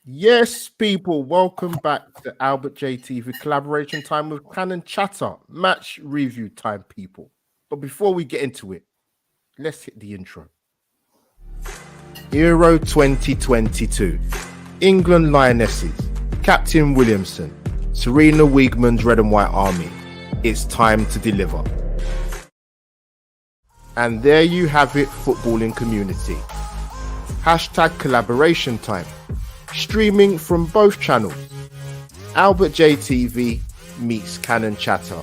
Yes, people, welcome back to Albert JTV collaboration time with Canon Chatter. Match review time, people. But before we get into it, let's hit the intro. Euro 2022. England Lionesses. Captain Williamson. Serena Wiegman's Red and White Army. It's time to deliver. And there you have it, footballing community. Hashtag collaboration time. Streaming from both channels. Albert JTV meets Canon Chatter.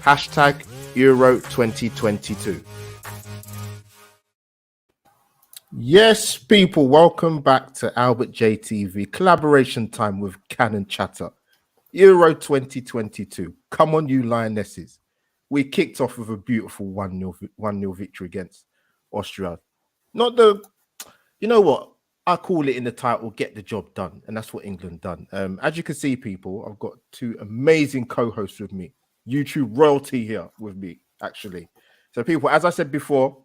Hashtag Euro 2022. Yes, people, welcome back to Albert JTV collaboration time with Canon Chatter. Euro 2022. Come on, you lionesses. We kicked off with a beautiful 1-0 victory against Austria. You know what? I call it in the title, get the job done. And that's what England done. As you can see, people, I've got two amazing co-hosts with me. YouTube royalty here with me, actually. So people, as I said before,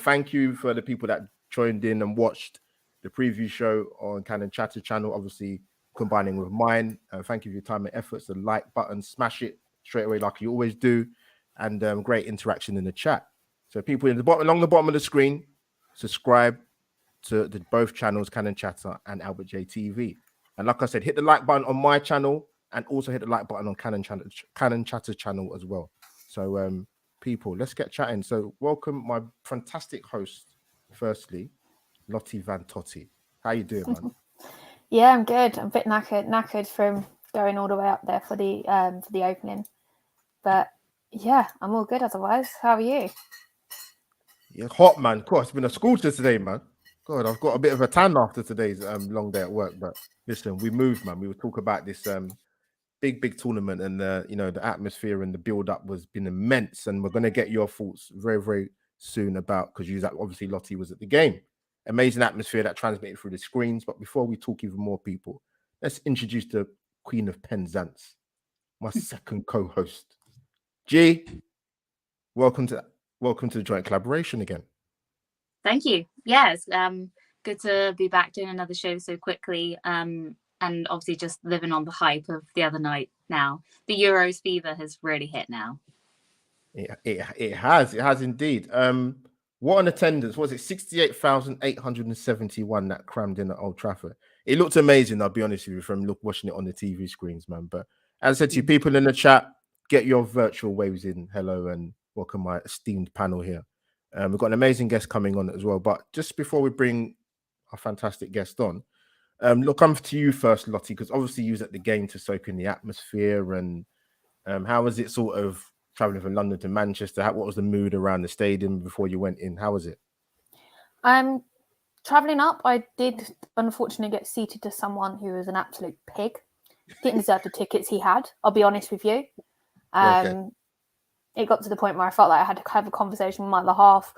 thank you for the people that joined in and watched the preview show on Canon Chatter channel, obviously combining with mine. Thank you for your time and efforts. The like button, smash it straight away like you always do. And great interaction in the chat. So people along the bottom of the screen, subscribe to both channels, Canon Chatter and Albert JTV. And like I said, hit the like button on my channel and also hit the like button on Canon Chatter channel as well. So people, let's get chatting. So welcome my fantastic host, firstly, Lottie Van Totti. How you doing, man? Yeah, I'm good. I'm a bit knackered from going all the way up there for the opening. But yeah, I'm all good otherwise. How are you? Yeah, hot, man. Of course, it's been a scorcher today, man. God, I've got a bit of a tan after today's long day at work. But listen, we moved, man. We will talk about this big tournament, and the atmosphere and the build-up was been immense. And we're gonna get your thoughts very, very soon about, because you obviously Lottie was at the game. Amazing atmosphere that transmitted through the screens. But before we talk even more, people, let's introduce the Queen of Penzance, my second co-host. G, welcome to the joint collaboration again. Thank you. Yeah, it's good to be back doing another show so quickly. And obviously just living on the hype of the other night now. The Euros fever has really hit now. It has indeed. What an attendance. Was it 68,871 that crammed in at Old Trafford? It looked amazing, I'll be honest with you, from watching it on the TV screens, man. But as I said to you, people in the chat, get your virtual waves in. Hello and welcome my esteemed panel here. We've got an amazing guest coming on as well. But just before we bring our fantastic guest on, look, I'm to you first, Lottie, because obviously you was at the game to soak in the atmosphere. And how was it sort of traveling from London to Manchester? What was the mood around the stadium before you went in? How was it? Traveling up, I did unfortunately get seated to someone who was an absolute pig. Didn't deserve the tickets he had, I'll be honest with you. Okay. It got to the point where I felt like I had to have a conversation with my other half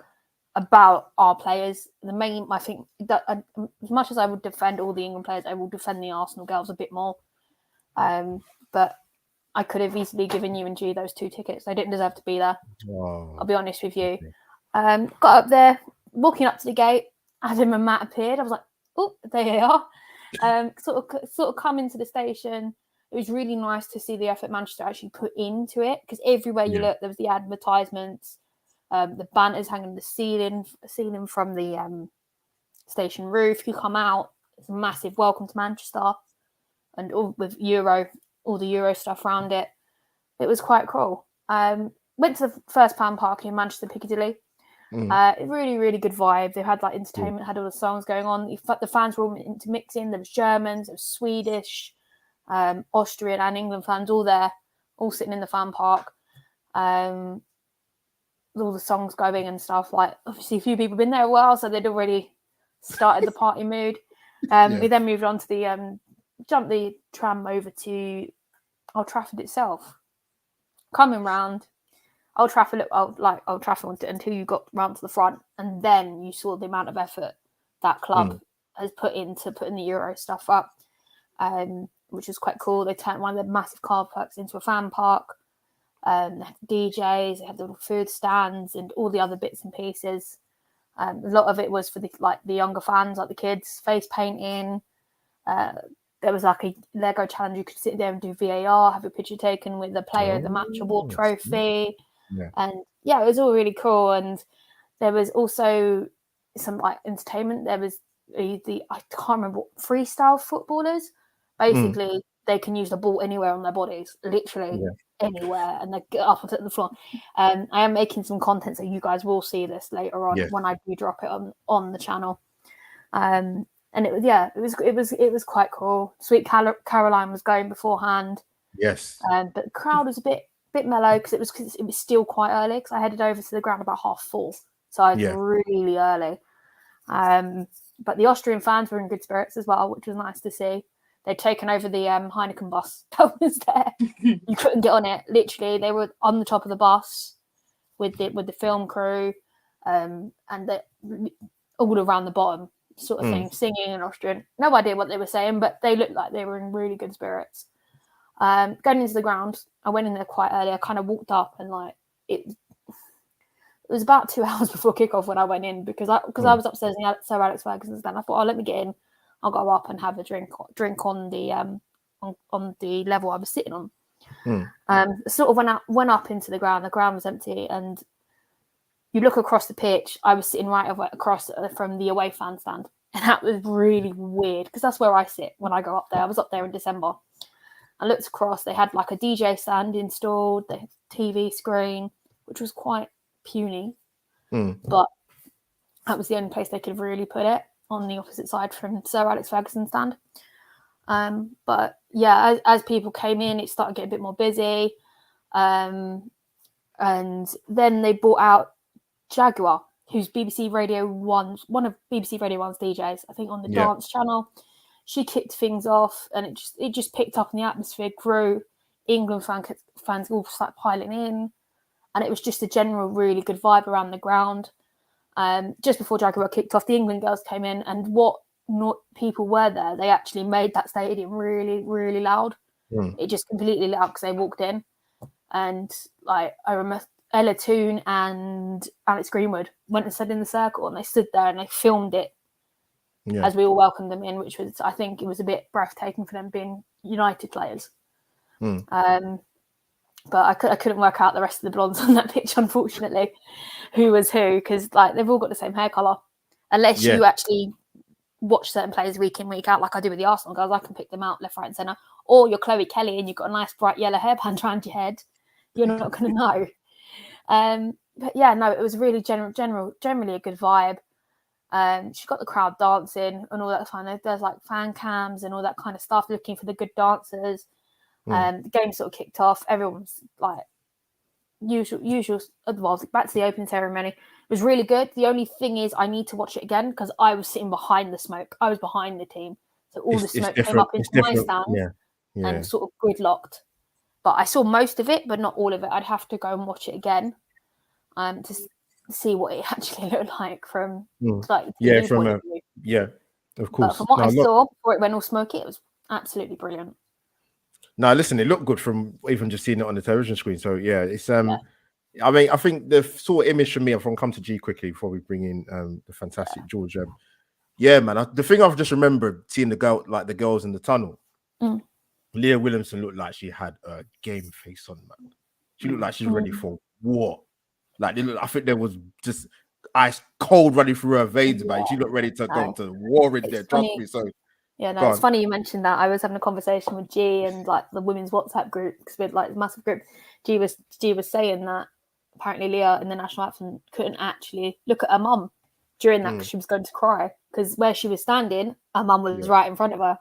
about our players. I think that as much as I would defend all the England players, I will defend the Arsenal girls a bit more. But I could have easily given you and G those 2 tickets. They didn't deserve to be there. Oh, I'll be honest with you. Okay. Got up there, walking up to the gate, Adam and Matt appeared. I was like, oh, there they are. Sort of come into the station. It was really nice to see the effort Manchester actually put into it, because everywhere you look, there was the advertisements, the banners hanging the ceiling from the station roof. You come out, it's a massive welcome to Manchester, and all with all the Euro stuff around it. It was quite cool. Went to the first fan park in Manchester Piccadilly. Really, really good vibe. They had like entertainment, had all the songs going on. The fans were all intermixing. There was Germans, there was Swedish, Austrian and England fans all there, all sitting in the fan park. All the songs going and stuff. Like, obviously a few people been there a while, so they'd already started the party mood. We then moved on to jumped the tram over to Old Trafford itself. Coming round, Old Trafford looked like Old Trafford until you got round to the front, and then you saw the amount of effort that club has put into putting the Euro stuff up. Which was quite cool. They turned one of the massive car parks into a fan park. They had DJs, they had the little food stands and all the other bits and pieces. A lot of it was for the younger fans, like the kids, face painting, There was like a Lego challenge. You could sit there and do VAR, have a picture taken with the player of the match award trophy. Yeah. And yeah, it was all really cool. And there was also some like entertainment. There was I can't remember what, freestyle footballers. Basically, they can use the ball anywhere on their bodies, literally anywhere, and they get up onto the floor. I am making some content, so you guys will see this later on when I do drop it on the channel. And it was quite cool. Sweet Caroline was going beforehand. Yes. But the crowd was a bit mellow because it was still quite early. Because I headed over to the ground about 4:30, so I was really early. But the Austrian fans were in good spirits as well, which was nice to see. They'd taken over the Heineken bus that was there. You couldn't get on it. Literally, they were on the top of the bus with the film crew, and they all around the bottom, sort of thing, singing in Austrian. No idea what they were saying, but they looked like they were in really good spirits. Going into the ground, I went in there quite early. I kind of walked up and like it was about 2 hours before kickoff when I went in because I was upstairs in Sir Alex Ferguson's stand. I thought, let me get in. I'll go up and have a drink on the on the level I was sitting on. Sort of went up into the ground. The ground was empty, and you look across the pitch. I was sitting right across from the away fan stand, and that was really weird because that's where I sit when I go up there. I was up there in December. I looked across. They had like a DJ stand installed, the TV screen, which was quite puny, but that was the only place they could really put it, on the opposite side from Sir Alex Ferguson's stand. But yeah, as people came in, it started getting a bit more busy. And then they brought out Jaguar, who's BBC Radio 1's, one of BBC Radio 1's DJs, I think on the dance channel. She kicked things off, and it just picked up, and the atmosphere grew. England fans all started piling in, and it was just a general really good vibe around the ground. Just before Jaguar kicked off, the England girls came in, and what people were there, they actually made that stadium really, really loud. It just completely lit up because they walked in, and like I remember Ella Toone and Alex Greenwood went and stood in the circle, and they stood there and they filmed it as we all welcomed them in, which was, I think, it was a bit breathtaking for them being United players. But I couldn't work out the rest of the blondes on that pitch, unfortunately, who was who, because like they've all got the same hair colour. Unless you actually watch certain players week in, week out, like I do with the Arsenal girls, I can pick them out left, right, and centre. Or you're Chloe Kelly and you've got a nice bright yellow hairband around your head, you're not going to know. But yeah, no, it was really generally a good vibe. She got the crowd dancing and all that fun. There's like fan cams and all that kind of stuff, looking for the good dancers. The game sort of kicked off. Everyone's like usual. Well, back to the opening ceremony. It was really good. The only thing is, I need to watch it again because I was sitting behind the smoke. I was behind the team, so all the smoke came up into my stand and sort of gridlocked. But I saw most of it, but not all of it. I'd have to go and watch it again to see what it actually looked like from like TV point of view. Of course. But from what I saw before it went all smoky, it was absolutely brilliant. No, listen, it looked good from even just seeing it on the television screen. So yeah, it's I mean, I think the sort of image for me, I'm from come to G quickly before we bring in the fantastic George. Yeah, man. The thing I've just remembered seeing the girls in the tunnel. Leah Williamson looked like she had a game face on, man. She looked like she's ready for war. Like I think there was just ice cold running through her veins, man. She looked ready to go to war in there. Trust me. So yeah, no, it's funny you mentioned that. I was having a conversation with G and like the women's WhatsApp group, because we had like a massive group. G was saying that apparently Leah in the national anthem couldn't actually look at her mum during that because she was going to cry, because where she was standing, her mum was right in front of her,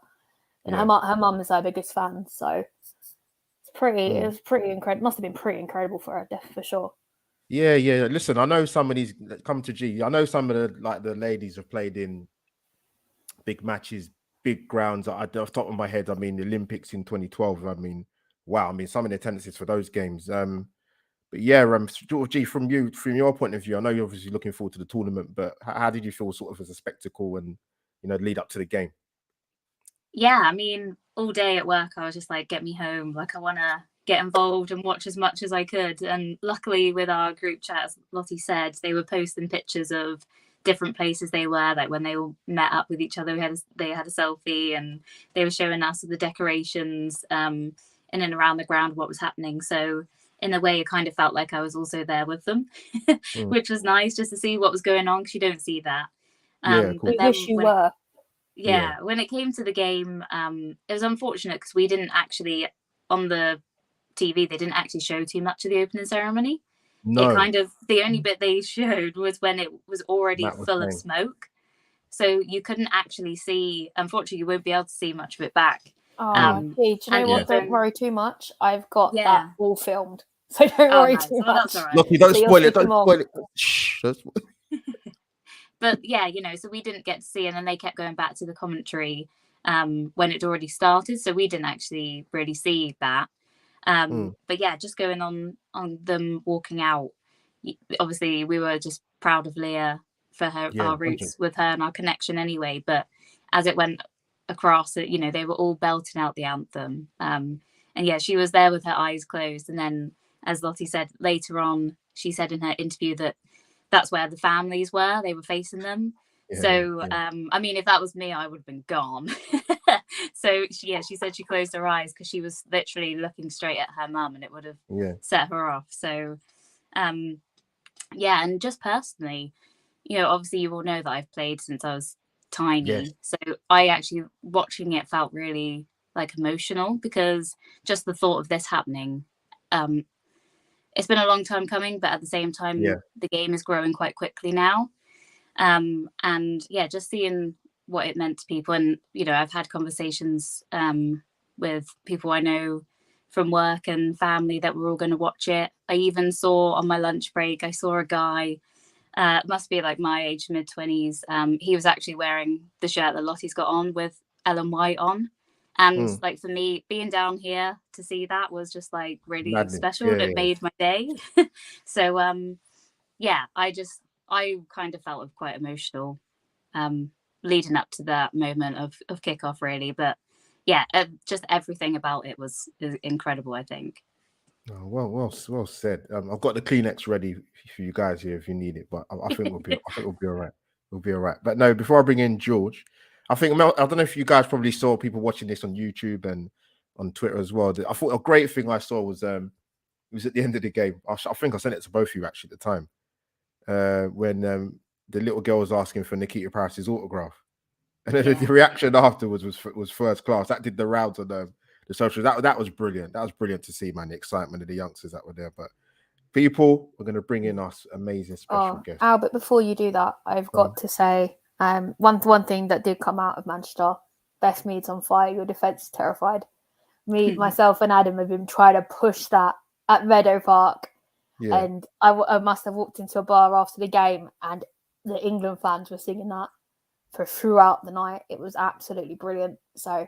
and her mum is her biggest fan. So it's it was pretty incredible. Must have been pretty incredible for her, for sure. Yeah. Listen, I know some of these come to G. I know some of the ladies have played in big matches, big grounds. Off the top of my head, I mean, the Olympics in 2012. I mean, wow. I mean, some of the attendances for those games. But yeah, G, from your point of view, I know you're obviously looking forward to the tournament, but how did you feel sort of as a spectacle and, lead up to the game? Yeah, I mean, all day at work, I was just like, get me home. Like, I want to get involved and watch as much as I could. And luckily with our group chat, as Lottie said, they were posting pictures of different places they were. Like when they all met up with each other, they had a selfie, and they were showing us the decorations in and around the ground, what was happening. So in a way, it kind of felt like I was also there with them, which was nice just to see what was going on, because you don't see that. Cool. But We then wish you were. when it came to the game, it was unfortunate because we didn't actually, on the TV, they didn't actually show too much of the opening ceremony. No. It kind of, the only bit they showed was when it was already full of smoke. So you couldn't actually see, unfortunately, you won't be able to see much of it back. Do you know what? Don't worry too much. I've got that all filmed. So don't worry too much. That's all right. Look, don't spoil it. Don't spoil it. Shh. But yeah, you know, so we didn't get to see, and then they kept going back to the commentary when it already started. So we didn't actually really see that. But yeah, just going on them walking out. Obviously, we were just proud of Leah for our roots with her and our connection anyway. But as it went across, you know, they were all belting out the anthem. And yeah, she was there with her eyes closed. And then, as Lottie said later on, she said in her interview that that's where the families were. They were facing them. I mean, if that was me, I would have been gone. So she said she closed her eyes because she was literally looking straight at her mum, and it would have set her off. So and just personally, you know, obviously you all know that I've played since I was tiny. So I actually, watching it, felt really like emotional, because just the thought of this happening, it's been a long time coming, but at the same time, the game is growing quite quickly now. And yeah, just seeing what it meant to people. And, you know, I've had conversations with people I know from work and family that were all going to watch it. I even saw on my lunch break, I saw a guy, must be like my age, mid-20s. He was actually wearing the shirt that Lottie's got on with Ellen White on. And like, for me, being down here to see that was just like really special. It made my day. So I kind of felt quite emotional leading up to that moment of kickoff, really. But yeah, just everything about it was incredible, I think. Oh, well said. I've got the Kleenex ready for you guys here if you need it, but I think we'll be all right. We'll be all right. But no, before I bring in George, I don't know if you guys probably saw people watching this on YouTube and on Twitter as well. I thought a great thing I saw was it was at the end of the game. I think I sent it to both of you actually at the time, when the little girl was asking for Nikita Parris's autograph, and then the reaction afterwards was first class. That did the rounds on the socials. That was brilliant. That was brilliant to see, man. The excitement of the youngsters that were there. But people, we're going to bring in us amazing special guests. Albert, before you do that, I've got to say one thing that did come out of Manchester: best mead's on fire. Your defence is terrified. Myself, and Adam have been trying to push that at Meadow Park, and I must have walked into a bar after the game, and the England fans were singing that throughout the night. It was absolutely brilliant. So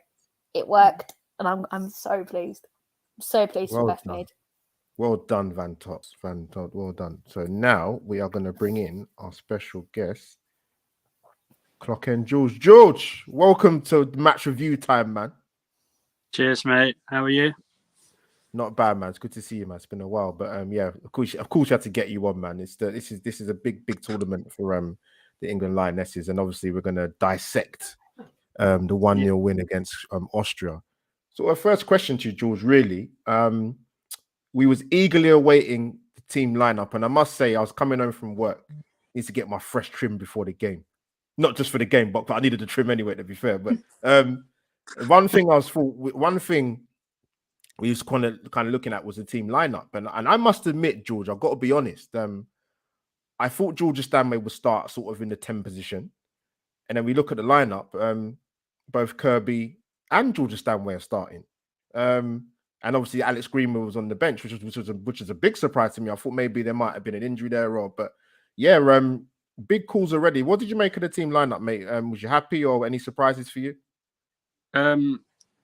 it worked, and I'm so pleased. So pleased for best mead. Well done, Van Tot. Well done. So now we are going to bring in our special guest, Clock End George. George, welcome to match review time, man. Cheers, mate. How are you? Not bad, man. It's good to see you, man. It's been a while, but of course, you had to get you on, man. This is a big tournament for the England Lionesses, and obviously we're going to dissect the 1-0 win against Austria. So our first question to you, George, really, we was eagerly awaiting the team lineup, and I must say, I was coming home from work, need to get my fresh trim before the game, not just for the game, but I needed the trim anyway, to be fair. But one thing we was kind of looking at was the team lineup, and I must admit, George, I've got to be honest. I thought Georgia Stanway would start sort of in the 10 position, and then we look at the lineup. Both Kirby and Georgia Stanway are starting, and obviously Alex Greenwood was on the bench, which is a big surprise to me. I thought maybe there might have been an injury there, but big calls already. What did you make of the team lineup, mate? Was you happy, or any surprises for you?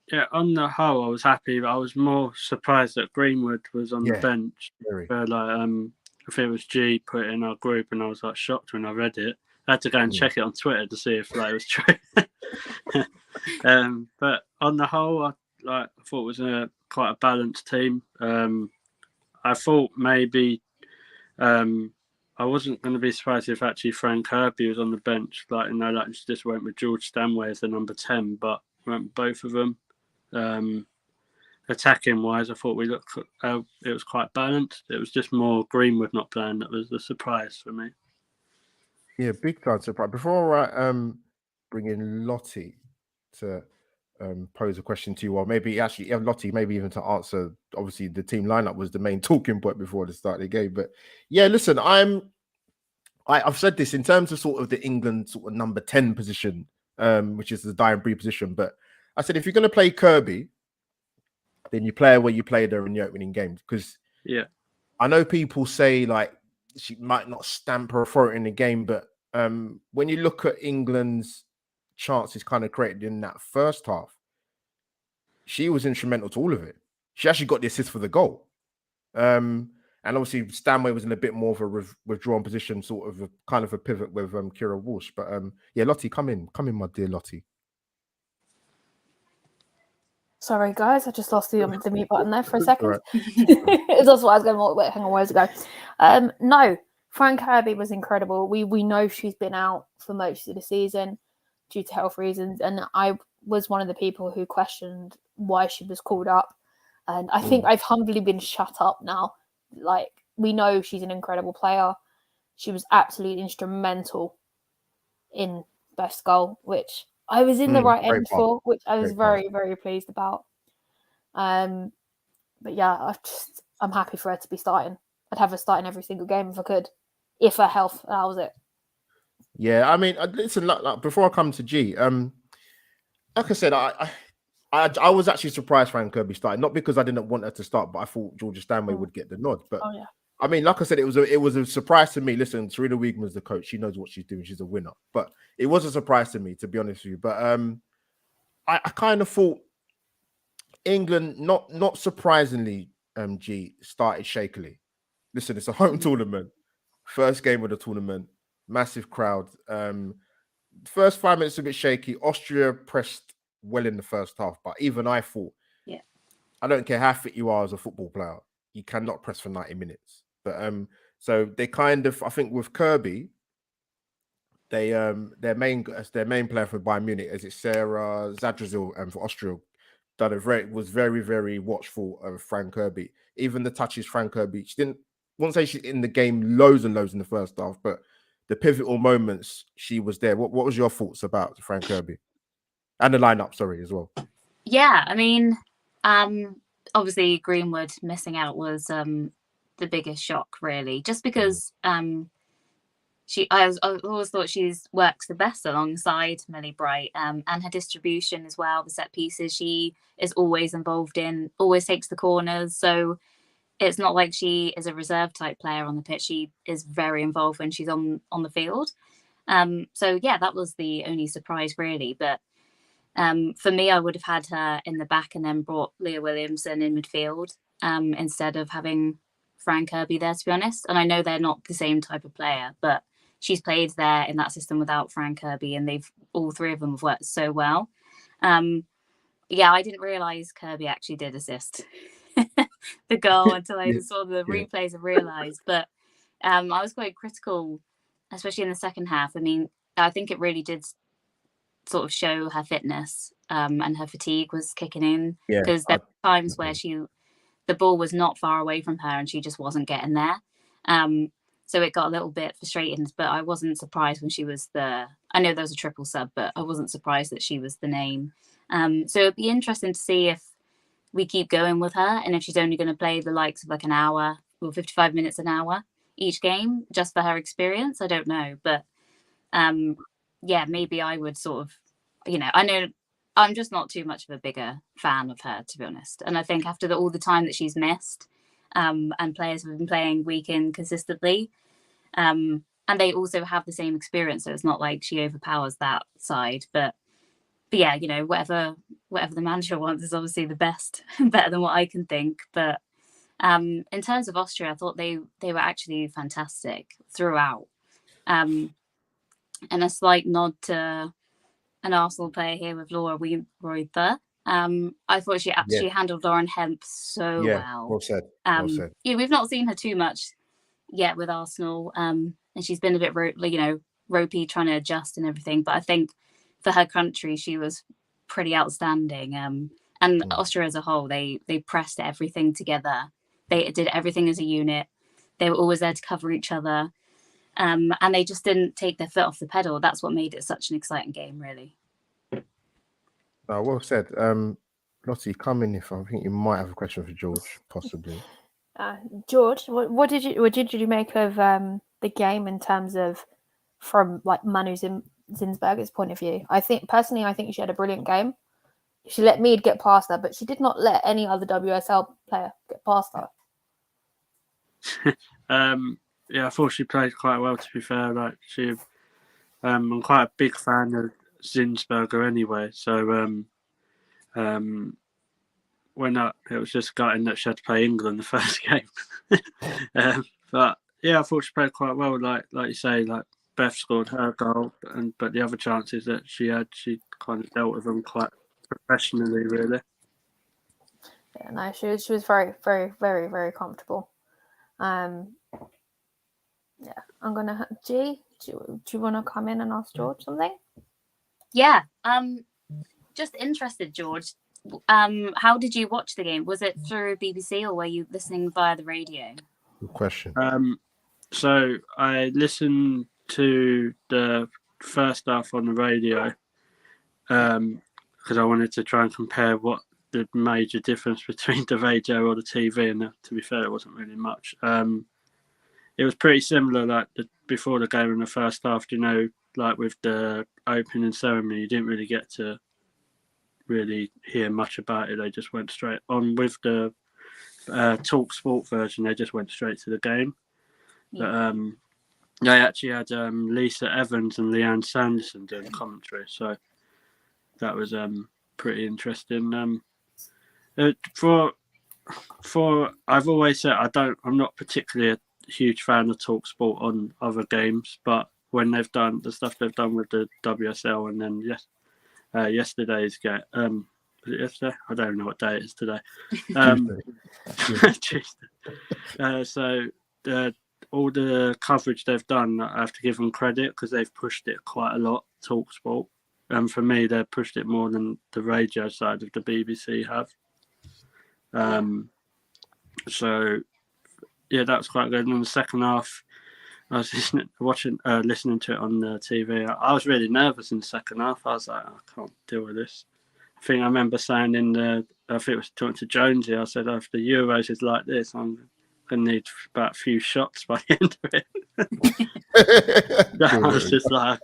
Yeah, on the whole, I was happy, but I was more surprised that Greenwood was on the bench. I think it was G put it in our group, and I was like shocked when I read it. I had to go and check it on Twitter to see if it was true. But on the whole, I thought it was quite a balanced team. I thought maybe I I wasn't going to be surprised if actually Frank Kirby was on the bench. Like, she just went with George Stanway as the number 10, but went with both of them. Attacking wise, I thought it was quite balanced. It was just more Greenwood not playing that was the surprise for me. Yeah, big time surprise. Before I bring in Lottie to pose a question to you, or maybe actually Lottie, maybe even to answer. Obviously, the team lineup was the main talking point before the start of the game. But yeah, listen, I've said this in terms of sort of the England sort of number 10 position, which is the dying breed position. But I said if you're going to play Kirby, then you play her where you played her in the opening games. Because I know people say like she might not stamp her authority in the game, but when you look at England's chances kind of created in that first half, she was instrumental to all of it. She actually got the assist for the goal. And obviously Stanway was in a bit more of a withdrawn position, sort of kind of a pivot with Kira Walsh. But yeah, Lottie, come in, my dear Lottie. Sorry, guys, I just lost the mute button there for a second. Right. It's also what I was going. Wait, hang on, where's it go? No, Frank Kirby was incredible. We know she's been out for most of the season due to health reasons, and I was one of the people who questioned why she was called up. And I think I've humbly been shut up now. Like, we know she's an incredible player. She was absolutely instrumental in best goal, which I was in the right end for, which I was very, very pleased about. But yeah, I'm happy for her to be starting. I'd have her starting every single game if I could, if her health allows it. Yeah, I mean, listen, like, before I come to G, like I said, I was actually surprised Frank Kirby started, not because I didn't want her to start, but I thought Georgia Stanway would get the nod. But I mean, like I said, it was a surprise to me. Listen, Serena Wiegman's the coach; she knows what she's doing. She's a winner. But it was a surprise to me, to be honest with you. But I kind of thought England, not surprisingly, G started shakily. Listen, it's a home tournament, first game of the tournament, massive crowd. First 5 minutes a bit shaky. Austria pressed well in the first half, but even I thought, I don't care how fit you are as a football player, you cannot press for 90 minutes. But so they kind of, I think with Kirby, they their main player for Bayern Munich, as it's Sarah Zadrazil, for Austria, was very, very watchful of Frank Kirby. Even the touches Frank Kirby, wouldn't say she's in the game loads and loads in the first half, but the pivotal moments she was there. What was your thoughts about Frank Kirby and the lineup? Sorry, as well. Yeah, I mean, obviously Greenwood missing out was the biggest shock, really, just because I always thought she works the best alongside Millie Bright, and her distribution as well, the set pieces she is always involved in, always takes the corners. So it's not like she is a reserve type player on the pitch. She is very involved when she's on the field. So yeah, that was the only surprise really. But for me, I would have had her in the back and then brought Leah Williamson in midfield instead of having Frank Kirby there, to be honest. And I know they're not the same type of player, but she's played there in that system without Frank Kirby, and all three of them have worked so well. Yeah, I didn't realise Kirby actually did assist the goal until I saw the replays and realised. But I was quite critical, especially in the second half. I mean, I think it really did sort of show her fitness and her fatigue was kicking in, because there were times where the ball was not far away from her and she just wasn't getting there. So it got a little bit frustrating, but I wasn't surprised when she was I know there was a triple sub, but I wasn't surprised that she was the name. So it'd be interesting to see if we keep going with her and if she's only going to play the likes of like an hour or 55 minutes an hour each game just for her experience. I don't know, but yeah, maybe I would sort of, I know I'm just not too much of a bigger fan of her, to be honest. And I think after all the time that she's missed, and players have been playing week in consistently, and they also have the same experience, so it's not like she overpowers that side. But yeah, whatever the manager wants is obviously the best, better than what I can think. But in terms of Austria, I thought they were actually fantastic throughout. And a slight nod to an Arsenal player here with Laura Reuter. I thought she actually handled Lauren Hemp so well. Well said. Yeah, we've not seen her too much yet with Arsenal, and she's been a bit ropey, trying to adjust and everything. But I think for her country, she was pretty outstanding. And Austria as a whole, they pressed everything together. They did everything as a unit. They were always there to cover each other. And they just didn't take their foot off the pedal. That's what made it such an exciting game, really. Well said. Lottie, come in if I think you might have a question for George, possibly. George, what did you make of the game in terms of from like Manu Zinsberger's point of view? I think she had a brilliant game. She let Mead get past her, but she did not let any other WSL player get past her. Yeah, I thought she played quite well, to be fair. Like I'm quite a big fan of Zinsberger anyway. So it was just gutting that she had to play England the first game. But yeah, I thought she played quite well. Like you say, like Beth scored her goal, but the other chances that she had, she kind of dealt with them quite professionally, really. Yeah, no, she was very, very, very, very comfortable. Yeah, I'm gonna. G, do you want to come in and ask George something? Yeah. Just interested, George. How did you watch the game? Was it through BBC or were you listening via the radio? Good question. So I listened to the first half on the radio because I wanted to try and compare what the major difference between the radio or the TV, and to be fair, it wasn't really much. It was pretty similar, like before the game in the first half, like with the opening ceremony, you didn't really get to really hear much about it. They just went straight on. With the Talk Sport version, they just went straight to the game. Yeah. But they actually had Lisa Evans and Leanne Sanderson doing commentary, so that was pretty interesting. For I've always said I'm not particularly a huge fan of Talk Sport on other games, but when they've done the stuff they've done with the WSL, and then yesterday's game, was it yesterday? I don't know what day it is today. Tuesday. So all the coverage they've done, I have to give them credit because they've pushed it quite a lot. Talk Sport, and for me, they've pushed it more than the radio side of the BBC have. So yeah, that was quite good. And in the second half, I was listening to it on the TV. I was really nervous in the second half. I was like, I can't deal with this. I think I remember saying I think it was talking to Jonesy, I said, if the Euros is like this, I'm going to need about a few shots by the end of it. I was just like,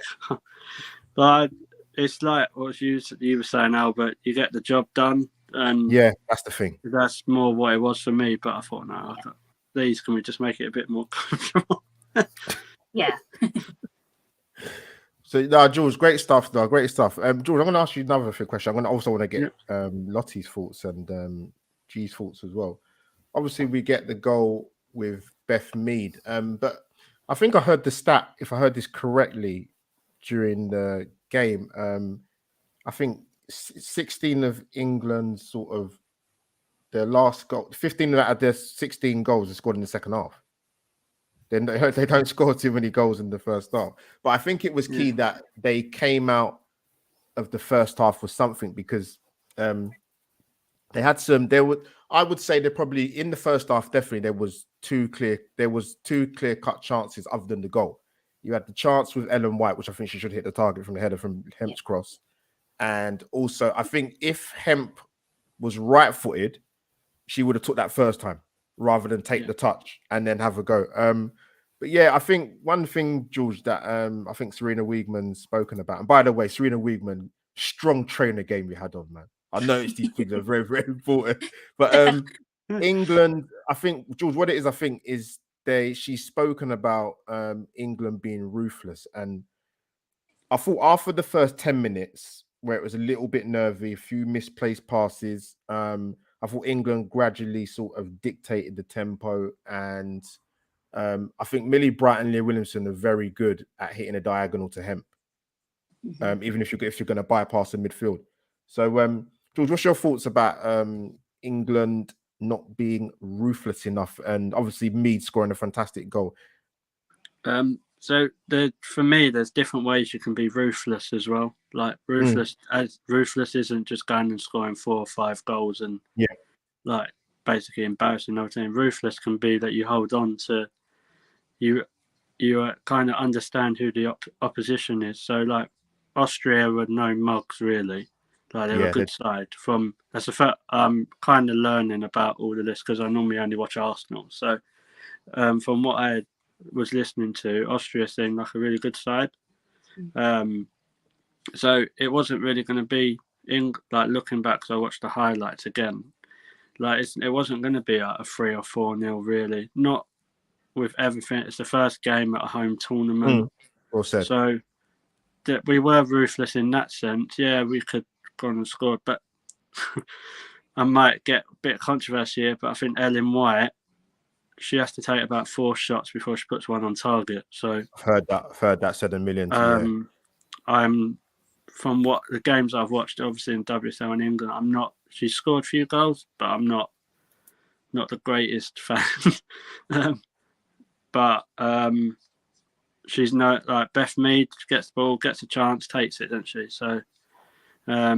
but it's like what you were saying, Albert, you get the job done. And yeah, that's the thing. That's more what it was for me. But I thought, no, please, can we just make it a bit more comfortable? Yeah. So, George, great stuff. Great stuff. George, I'm going to ask you another question. I'm going to also want to get Lottie's thoughts and G's thoughts as well. Obviously, we get the goal with Beth Mead, but I think I heard the stat, if I heard this correctly, during the game. I think 16 of England's sort of their last goal, 15 out of their 16 goals are scored in the second half. Then they don't score too many goals in the first half. But I think it was key that they came out of the first half with something, because they had some. I would say they probably in the first half definitely there was two clear cut chances other than the goal. You had the chance with Ellen White, which I think she should hit the target from the header from Hemp's cross, and also I think if Hemp was right-footed, she would have took that first time rather than take the touch and then have a go. But yeah, I think one thing, George, that I think Serena Wiegman's spoken about, and by the way, Serena Wiegman, strong trainer game we had on, man. I noticed these things are very, very important. But England, I think, George, what it is, I think, is she's spoken about England being ruthless. And I thought after the first 10 minutes, where it was a little bit nervy, a few misplaced passes, I thought England gradually sort of dictated the tempo, and I think Millie Bright and Leah Williamson are very good at hitting a diagonal to Hemp, even if you're going to bypass the midfield. So, George, what's your thoughts about England not being ruthless enough, and obviously Mead scoring a fantastic goal. So for me, there's different ways you can be ruthless as well. Like ruthless isn't just going and scoring 4 or 5 goals and like basically embarrassing another team. Ruthless can be that you hold on to you kind of understand who the opposition is. So like Austria were no mugs really. Like they're a good side. That's the fact I'm kind of learning about all of this because I normally only watch Arsenal. So from what I was listening to, Austria seemed like a really good side. So it wasn't really going to be looking back, because I watched the highlights again. Like it wasn't going to be a 3 or 4-0 really. Not with everything. It's the first game at a home tournament. Well said. So that we were ruthless in that sense. Yeah, we could go on and score, but I might get a bit of controversy here, but I think Ellen White, she has to take about 4 shots before she puts one on target. So I've heard that said a million. I'm from what the games I've watched, obviously in WSL in England, she scored a few goals, but I'm not the greatest fan. But she's like Beth Mead gets the ball, gets a chance, takes it, doesn't she? So I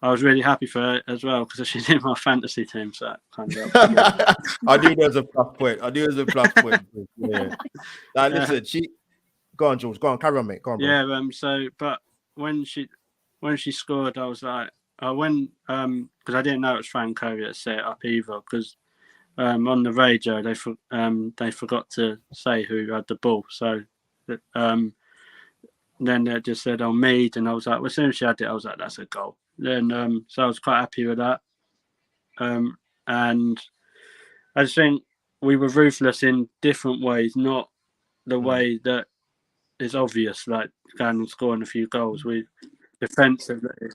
was really happy for her as well because she's in my fantasy team, so that kind of helped. I knew there was a plus point. Yeah. Now, listen, go on, George. Go on, carry on, mate. Go on, bro. Yeah. But when she scored, I was like, because I didn't know it was Franco that set it up either. Because on the radio they forgot to say who had the ball, so then they just said Mead, and I was like, well, as soon as she had it, I was like, that's a goal. Then so I was quite happy with that. And I just think we were ruthless in different ways, not the way that is obvious, like going and scoring a few goals. We defensively,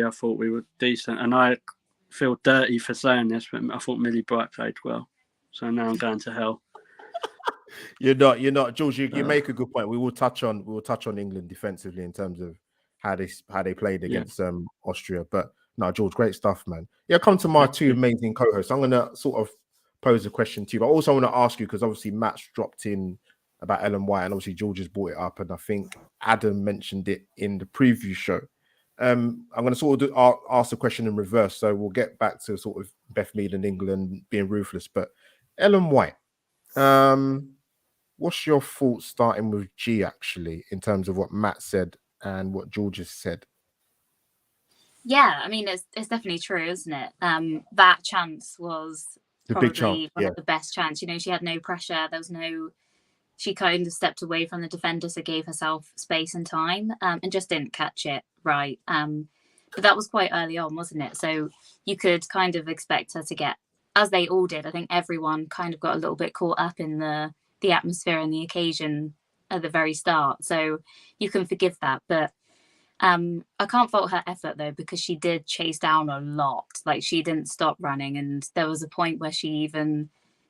I thought we were decent, and I feel dirty for saying this, but I thought Millie Bright played well. So now I'm going to hell. You're not, George. You make a good point. We will touch on England defensively in terms of how they played against Austria. But no, George, great stuff, man. Yeah, come to my two amazing co-hosts. I'm gonna sort of pose a question to you, but I also want to ask you because obviously Matt's dropped in about Ellen White, and obviously George has brought it up, and I think Adam mentioned it in the preview show. I'm going to sort of ask the question in reverse, so we'll get back to sort of Beth Mead and England being ruthless. But Ellen White, what's your thoughts starting with G actually in terms of what Matt said and what George has said? Yeah, I mean it's definitely true, isn't it? That chance was probably one of the best chance. You know, she had no pressure. There was no. She kind of stepped away from the defender, so gave herself space and time, and just didn't catch it right. But that was quite early on, wasn't it? So you could kind of expect her to get, as they all did. I think everyone kind of got a little bit caught up in the atmosphere and the occasion at the very start. So you can forgive that. But I can't fault her effort, though, because she did chase down a lot. Like, she didn't stop running. And there was a point where she even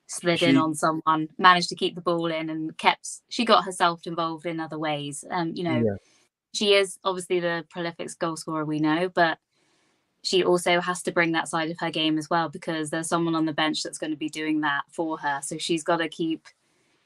slid in on someone, managed to keep the ball in, and she got herself involved in other ways. She is obviously the prolific goal scorer we know, but she also has to bring that side of her game as well, because there's someone on the bench that's going to be doing that for her. So she's got to keep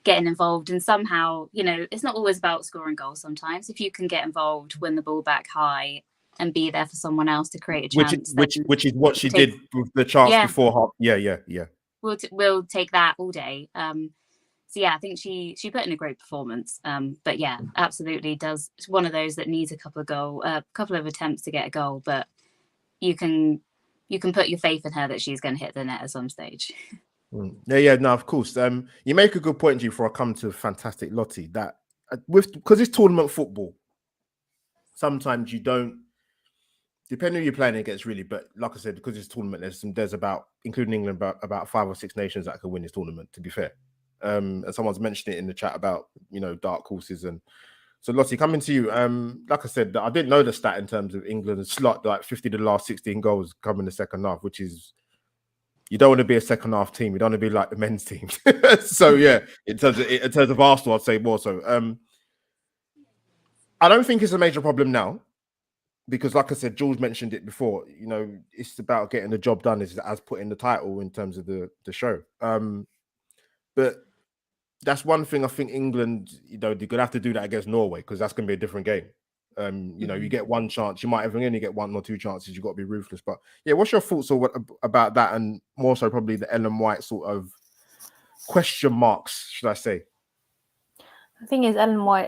getting involved, and somehow, it's not always about scoring goals. Sometimes if you can get involved, win the ball back high, and be there for someone else to create a chance, which is what she did with the chance before half. Yeah. We'll take that all day. So yeah, I think she put in a great performance. But yeah, absolutely does. It's one of those that needs a couple of attempts to get a goal, but you can put your faith in her that she's going to hit the net at some stage. Yeah, no, of course. You make a good point, G, before I come to fantastic Lottie, that because it's tournament football, sometimes you don't, depending on who you're playing against, really. But like I said, because it's tournament, there's about, including England, about 5 or 6 nations that can win this tournament, to be fair. And someone's mentioned it in the chat about, dark horses. And so, Lottie, coming to you, like I said, I didn't know the stat in terms of England slot, like 50 of the last 16 goals come in the second half, which is, you don't want to be a second half team. You don't want to be like the men's team. So yeah, in terms of Arsenal, I'd say more so. I don't think it's a major problem now. because like I said, George mentioned it before, you know, it's about getting the job done as put in the title in terms of the show. But that's one thing I think England, you know, they're gonna have to do that against Norway, because that's gonna be a different game. You know, you get one chance, you might even only get 1 or 2 chances, you've got to be ruthless. But yeah, what's your thoughts about that, and more so probably the Ellen White sort of question marks, should I say? The thing is, Ellen White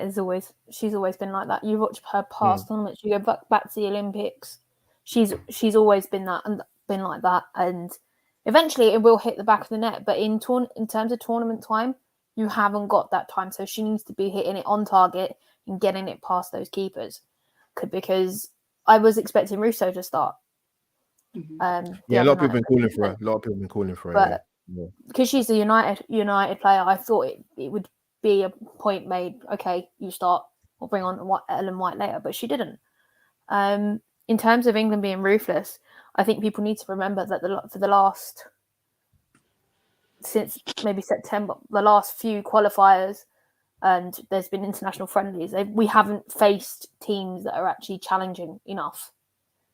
she's always been like that. You watch her past tournaments, you go back to the Olympics, she's always been that and been like that, and eventually it will hit the back of the net. But in terms of tournament time, you haven't got that time, so she needs to be hitting it on target and getting it past those keepers. Because I was expecting Russo to start. A lot of people have been calling for her. But because she's a United player, I thought it would be a point made. Okay, you start. We'll bring on Ellen White later, but she didn't. In terms of England being ruthless, I think people need to remember that for the last, since maybe September, the last few qualifiers, and there's been international friendlies, we haven't faced teams that are actually challenging enough.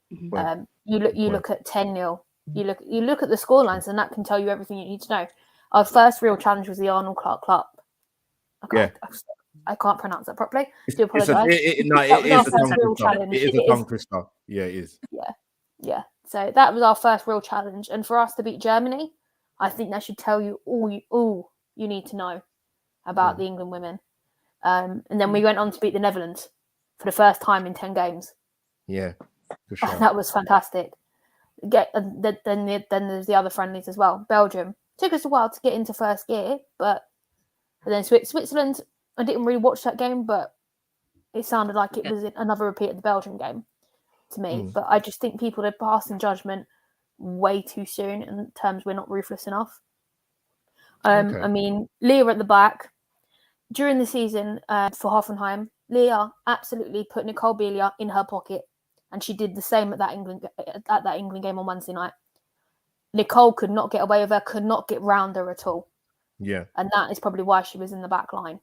You look at 10-0. You look at the scorelines, and that can tell you everything you need to know. Our first real challenge was the Arnold Clark Cup. I can't pronounce that properly. I do apologise. It is a tongue twister. Yeah, it is. Yeah. So that was our first real challenge, and for us to beat Germany, I think that should tell you all you need to know about the England women. And then we went on to beat the Netherlands for the first time in 10 games. Yeah, for sure. That was fantastic. Then there's the other friendlies as well. Belgium took us a while to get into first gear, but then Switzerland, I didn't really watch that game, but it sounded like it was another repeat of the Belgium game to me. But I just think people are passing judgment way too soon in terms we're not ruthless enough. I mean, Leah at the back during the season for Hoffenheim, Leah absolutely put Nicole Belia in her pocket, and she did the same at that England game on Wednesday night. Nicole could not get away with her, could not get round her at all. Yeah, and that is probably why she was in the back line,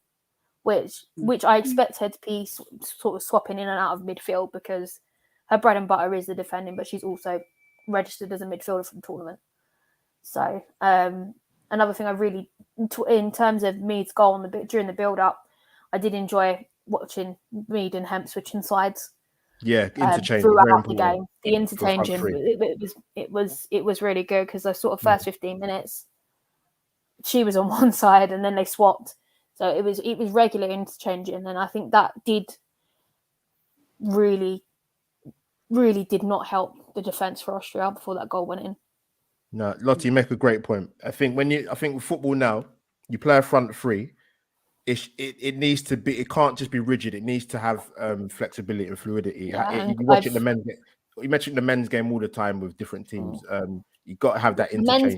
which I expect her to be sort of swapping in and out of midfield, because her bread and butter is the defending, but she's also registered as a midfielder for the tournament. So another thing I really, in terms of Mead's goal during the build-up, I did enjoy watching Mead and Hemp switching sides. Yeah, interchange throughout the game. The interchanging, it was really good, because the sort of first 15 minutes, she was on one side and then they swapped. So it was regular interchanging, and I think that did really did not help the defence for Austria before that goal went in. No, Lottie, you make a great point. I think with football now, you play a front three. It needs to be. It can't just be rigid. It needs to have flexibility and fluidity. Yeah, you watch it the men's. You mentioned the men's game all the time with different teams. You got to have that interchange.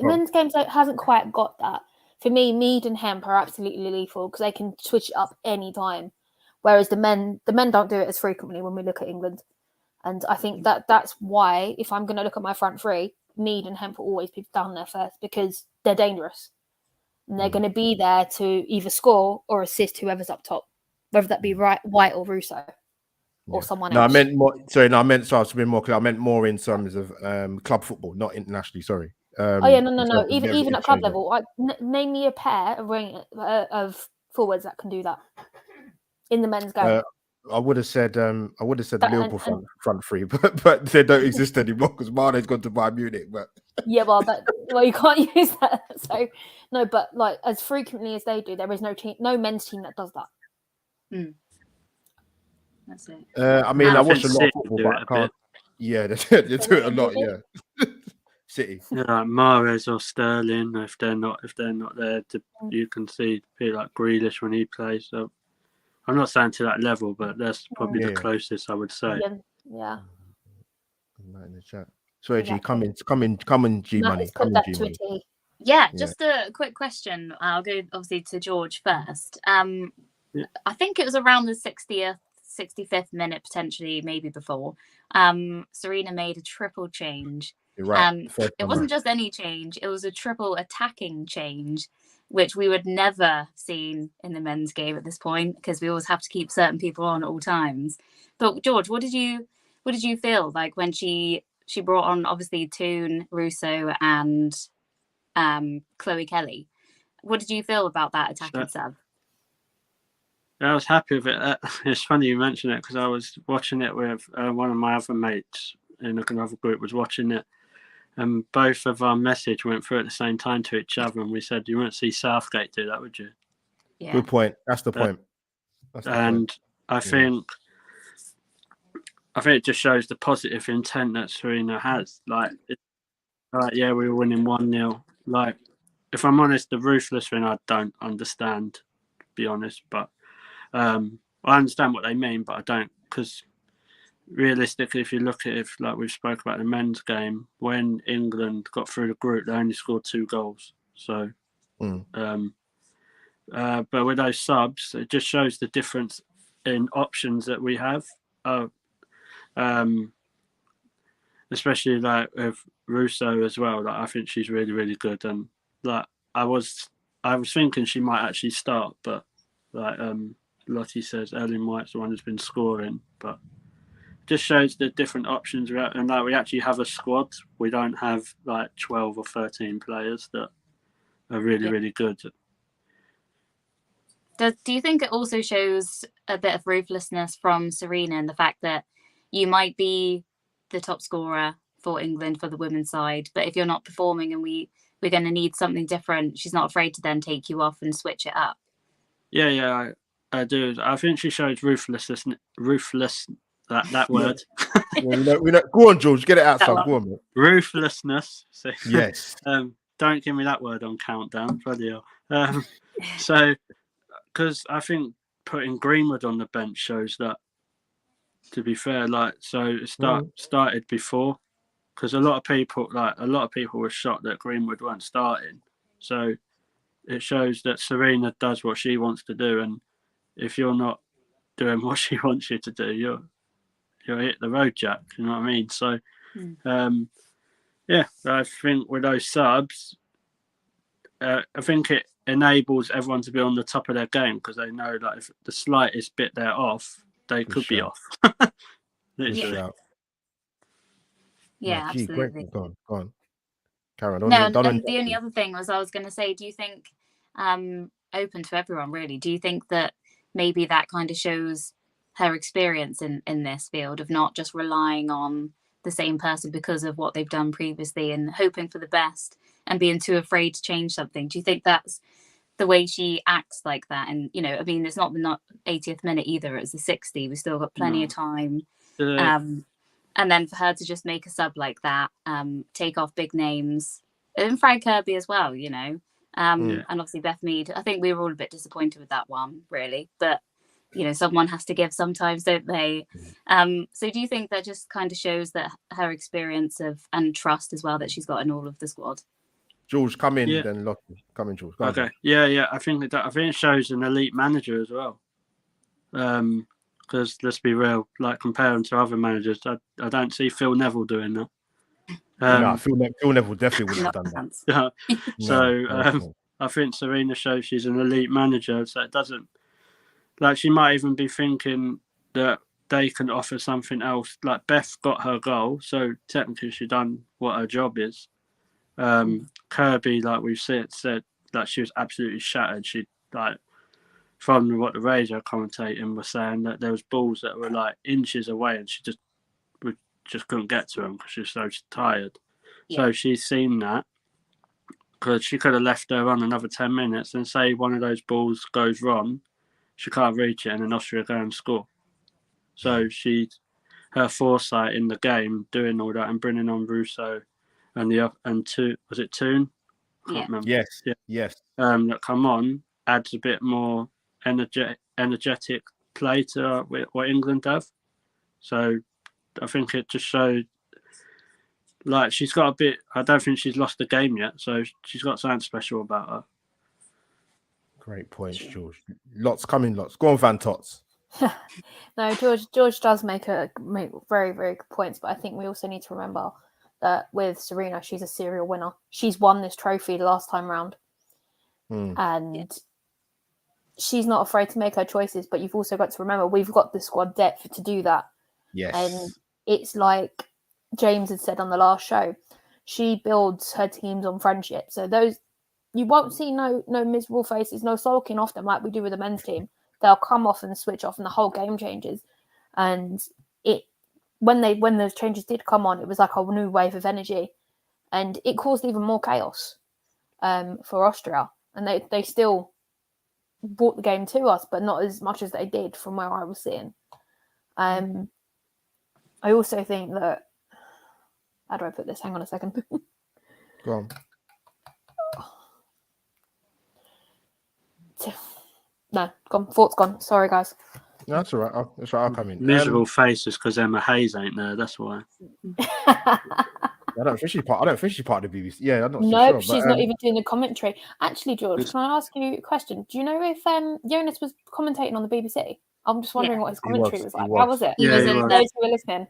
Men's game hasn't quite got that. For me, Mead and Hemp are absolutely lethal, because they can switch it up any time, whereas the men don't do it as frequently when we look at England. And I think that's why, if I'm going to look at my front three, Mead and Hemp will always be down there first, because they're dangerous. And they're going to be there to either score or assist whoever's up top, whether that be White or Russo or someone else. I meant more. Sorry, I meant to be more clear. I meant more in terms of club football, not internationally. Sorry. No. Even at club level, name me a pair of forwards that can do that in the men's game. I would have said the Liverpool front three, but they don't exist anymore because Mane's gone to Bayern Munich. But yeah, well, you can't use that. So no, but like as frequently as they do, there is no men's team that does that. That's it. I mean, I watch a lot of football, but I can't. Yeah, they do it a lot. Yeah, City. Yeah, like Mahrez or Sterling, if they're not there, you can see people like Grealish when he plays. So I'm not saying to that level, but that's probably the closest I would say. Yeah. In the chat. Sorry, G, come in, G Money. Come in, G Money. Yeah, just a quick question. I'll go obviously to George first. I think it was around the 65th minute, potentially, maybe before. Serena made a triple change. You're right. It wasn't just any change; it was a triple attacking change. which we would never seen in the men's game at this point, because we always have to keep certain people on at all times. But George, what did you feel like when she brought on obviously Toon, Russo, and Chloe Kelly? What did you feel about that attacking sub? I was happy with it. It's funny you mention it, because I was watching it with one of my other mates in another group was watching it, and both of our message went through at the same time to each other, and we said, "You wouldn't see Southgate do that, would you?" Yeah. Good point. That's the point. I think it just shows the positive intent that Serena has. Like, yeah, we were winning 1-0. Like, if I'm honest, the ruthless thing I don't understand, to be honest. But I understand what they mean, but I don't, because realistically, if you look at it, like we've spoke about the men's game, when England got through the group, they only scored 2 goals. So, but with those subs, it just shows the difference in options that we have. Especially like with Russo as well. Like, I think she's really, really good, and like I was thinking she might actually start, but like Lottie says, Ellen White's the one who's been scoring, but just shows the different options we have, and like we actually have a squad. We don't have like 12 or 13 players that are really, really good. Do you think it also shows a bit of ruthlessness from Serena in the fact that you might be the top scorer for England for the women's side, but if you're not performing and we're going to need something different, she's not afraid to then take you off and switch it up? Yeah, I do. I think she shows ruthless. That word. we know. Go on, George. Get it out, son. Go on, mate. Ruthlessness. So, yes. Don't give me that word on countdown. Bloody hell. So, because I think putting Greenwood on the bench shows that. To be fair, like, so it started before, because a lot of people were shocked that Greenwood weren't starting. So it shows that Serena does what she wants to do, and if you're not doing what she wants you to do, you'll hit the road, Jack. You know what I mean? So, yeah, I think with those subs, I think it enables everyone to be on the top of their game, because they know that if the slightest bit they're off, they could be off. Yeah, absolutely. Go on. Karen, the only other thing was I was going to say, do you think, open to everyone really, do you think that maybe that kind of shows her experience in this field of not just relying on the same person because of what they've done previously and hoping for the best and being too afraid to change something? Do you think that's the way she acts like that? And, you know, I mean, it's not the 80th minute either. It's the 60. We've still got plenty of time. And then for her to just make a sub like that, take off big names, and Frank Kirby as well, you know, and obviously Beth Mead. I think we were all a bit disappointed with that one, really. But, you know, someone has to give sometimes, don't they? So do you think that just kind of shows that her experience and trust as well that she's got in all of the squad? George, come in, then Lottie. Come in, George. Go okay. On. Yeah. I think it shows an elite manager as well. Because let's be real, like comparing to other managers, I don't see Phil Neville doing that. No, Phil Neville definitely wouldn't have done that. So I think Serena shows she's an elite manager. So it doesn't, like, she might even be thinking that they can offer something else. Like, Beth got her goal, so technically she done what her job is. Kirby, like we've said that she was absolutely shattered. She, like, from what the radio commentating was saying, that there was balls that were like inches away and she just couldn't get to them because she was so tired. So she's seen that, because she could have left her on another 10 minutes and say one of those balls goes wrong, she can't reach it, and then Austria go and score. So her foresight in the game, doing all that and bringing on Russo and was it Toon? I can't remember. Yes. That come on adds a bit more energetic play to what England have. So I think it just showed, like, she's got a bit. I don't think she's lost the game yet, so she's got something special about her. Great points, George. Lots. Go on, Van Tots. No, George does make very, very good points, but I think we also need to remember that with Serena, she's a serial winner. She's won this trophy the last time round. and she's not afraid to make her choices. But you've also got to remember we've got the squad depth to do that. Yes, and it's like James had said on the last show, she builds her teams on friendship. So those you won't see no miserable faces, no sulking off them like we do with the men's team. They'll come off and switch off, and the whole game changes. And when those changes did come on, it was like a new wave of energy, and it caused even more chaos for Austria. And they still brought the game to us, but not as much as they did from where I was sitting. I also think that, how do I put this? Hang on a second. Go on. No, gone. Thought's gone. Sorry, guys. No, that's all right. I'll come in. Miserable faces because Emma Hayes ain't there. That's why. I don't think she's part of the BBC. Yeah, I'm not no, sure. She's not even doing the commentary. Actually, George, can I ask you a question? Do you know if Jonas was commentating on the BBC? I'm just wondering what his commentary was like. How was it? He was in those who were listening.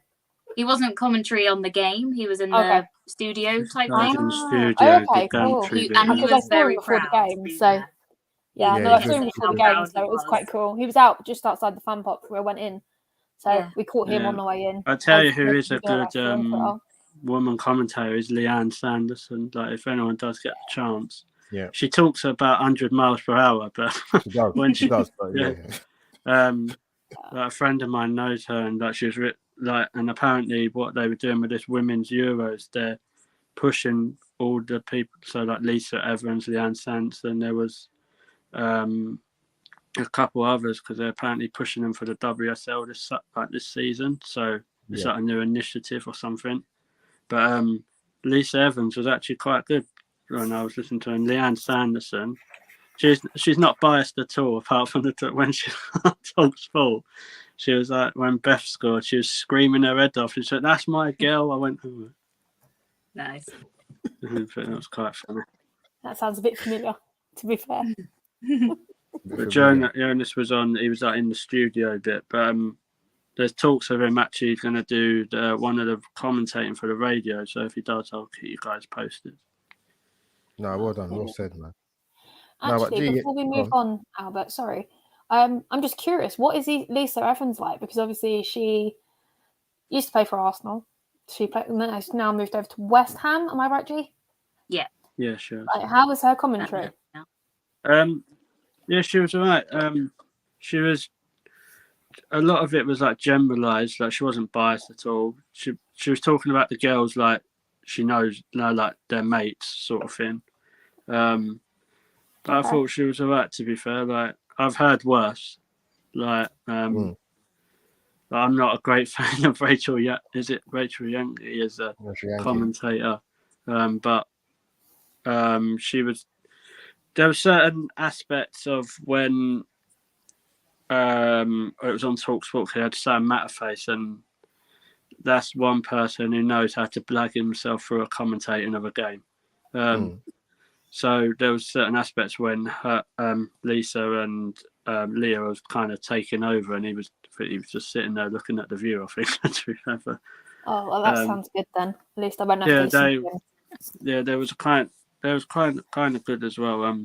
He wasn't commentary on the game. He was in the studio type thing. In the studio, okay, cool. And he was very before proud the game, so I saw him before the game, so it was quite cool. He was out just outside the fan box where I went in, so we caught him on the way in. I'll tell you who is a good woman commentator is Leanne Sanderson. Like, if anyone does get the chance, she talks about 100 miles per hour, but she does. When she does, like a friend of mine knows her, and like she was and apparently what they were doing with this women's Euros, they're pushing all the people. So like Lisa Evans, Leanne Sanderson, there was a couple others because they're apparently pushing them for the WSL this season. So it's like a new initiative or something. But Lisa Evans was actually quite good when I was listening to her. And Leanne Sanderson, she's not biased at all, apart from when she talks sport. She was like, when Beth scored, she was screaming her head off. She said, "That's my girl." I went, "Oh." Nice. That was quite funny. That sounds a bit familiar, to be fair. But Jonas was on. He was like in the studio bit, but there's talks of him actually going to do one of the commentating for the radio. So if he does, I'll keep you guys posted. No, well done. Well said, man. Actually, before we move on, Albert, sorry. I'm just curious, what is Lisa Evans like? Because obviously she used to play for Arsenal. She's now moved over to West Ham. Am I right, G? Yeah. Yeah, sure. Like, how was her commentary? Yeah, she was alright. She was. A lot of it was like generalised. Like she wasn't biased at all. She was talking about the girls like she knows, like their mates, sort of thing. But I thought she was alright. To be fair, like I've heard worse. Like I'm not a great fan of Rachel. Is it Rachel Yankee as a commentator? But she was. There were certain aspects of when it was on TalkSport. He had Sam Matterface, and that's one person who knows how to blag himself through a commentating of a game. So there was certain aspects when Lisa and Leah was kind of taking over, and he was just sitting there looking at the view. I think. Oh, well, that sounds good then. At least I won't have to listen. There was kind of good as well.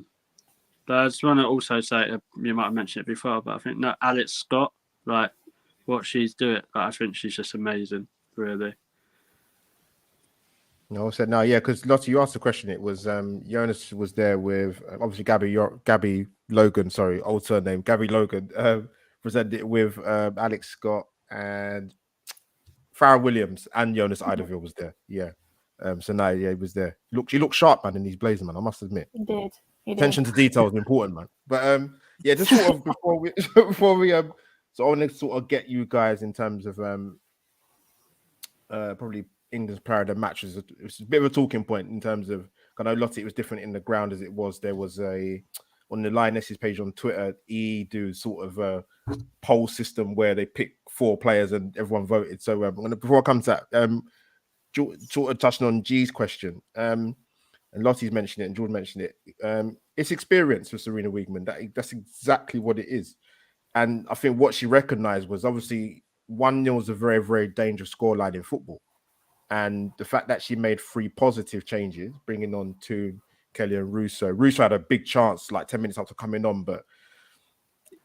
But I just want to also say, you might have mentioned it before, but I think Alex Scott, like what she's doing, like, I think she's just amazing, really. No, I said no, yeah, because Lottie, you asked the question. It was Jonas was there with obviously Gabby Logan, sorry, old surname Gabby Logan, presented it with Alex Scott and Farrah Williams, and Jonas Ideville was there. Yeah, so no, yeah, he was there. He looked sharp, man, in these blazers, man. I must admit. He did. Attention to detail is important, man. But yeah, just sort of before we so I want to sort of get you guys in terms of probably England's player of the match. It's a bit of a talking point in terms of, I know Lottie, it was different in the ground as it was. There was on the Lionesses page on Twitter, do sort of a poll system where they pick 4 players and everyone voted. So before I come to that, sort of touching on G's question, and Lottie's mentioned it and Jordan mentioned it. It's experience for Serena Wiegman. That's exactly what it is. And I think what she recognized was obviously 1-0 is a very, very dangerous scoreline in football. And the fact that she made 3 positive changes, bringing on 2 Kelly and Russo. Russo had a big chance like 10 minutes after coming on, but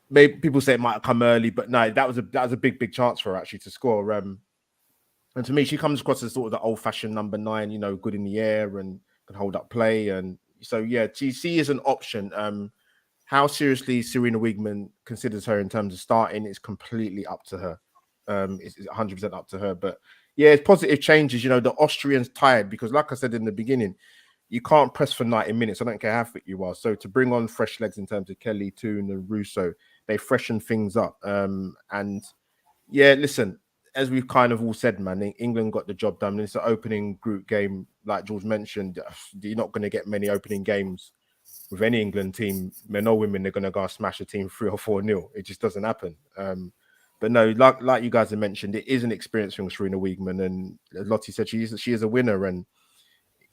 maybe people say it might have come early, but no, that was a big chance for her actually to score. And to me, she comes across as sort of the old-fashioned number 9, good in the air and can hold up play. And so yeah, she is an option. How seriously Serena Wigman considers her in terms of starting is completely up to her. It's 100% up to her. But yeah, it's positive changes. The Austrians tired because, like I said in the beginning, you can't press for 90 minutes. I don't care how fit you are. So to bring on fresh legs in terms of Kelly, Toon, and Russo, they freshen things up. And yeah, listen, as we've kind of all said, man, England got the job done. It's an opening group game, like George mentioned. You're not going to get many opening games with any England team. Men or women, they're going to go smash a team 3 or 4-0. It just doesn't happen. But no, like you guys have mentioned, it is an experience from Serena Wigman, and Lottie said she is a winner. And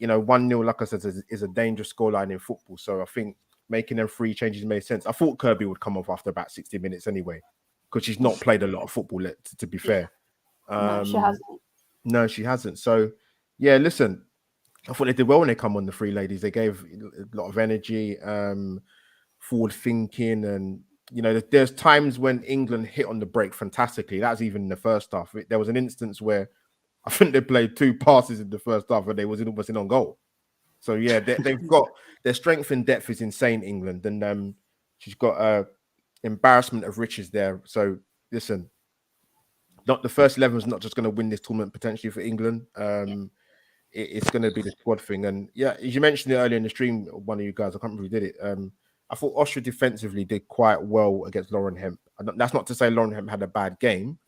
1-0, like I said, is a dangerous scoreline in football. So I think making them 3 changes made sense. I thought Kirby would come off after about 60 minutes anyway, because she's not played a lot of football, to be fair. No, she hasn't. No, she hasn't. So, yeah, listen, I thought they did well when they come on, the 3 ladies. They gave a lot of energy, forward thinking, and there's times when England hit on the break fantastically. That's even in the first half. There was an instance where I think they played 2 passes in the first half and they was almost in on goal. So yeah, they've got their strength and depth is insane, England, and she's got embarrassment of riches there. So listen, not the first 11 is not just going to win this tournament potentially for England. It's going to be the squad thing. And yeah, as you mentioned it earlier in the stream, one of you guys, I can't remember who did it. I thought Austria defensively did quite well against Lauren Hemp. That's not to say Lauren Hemp had a bad game,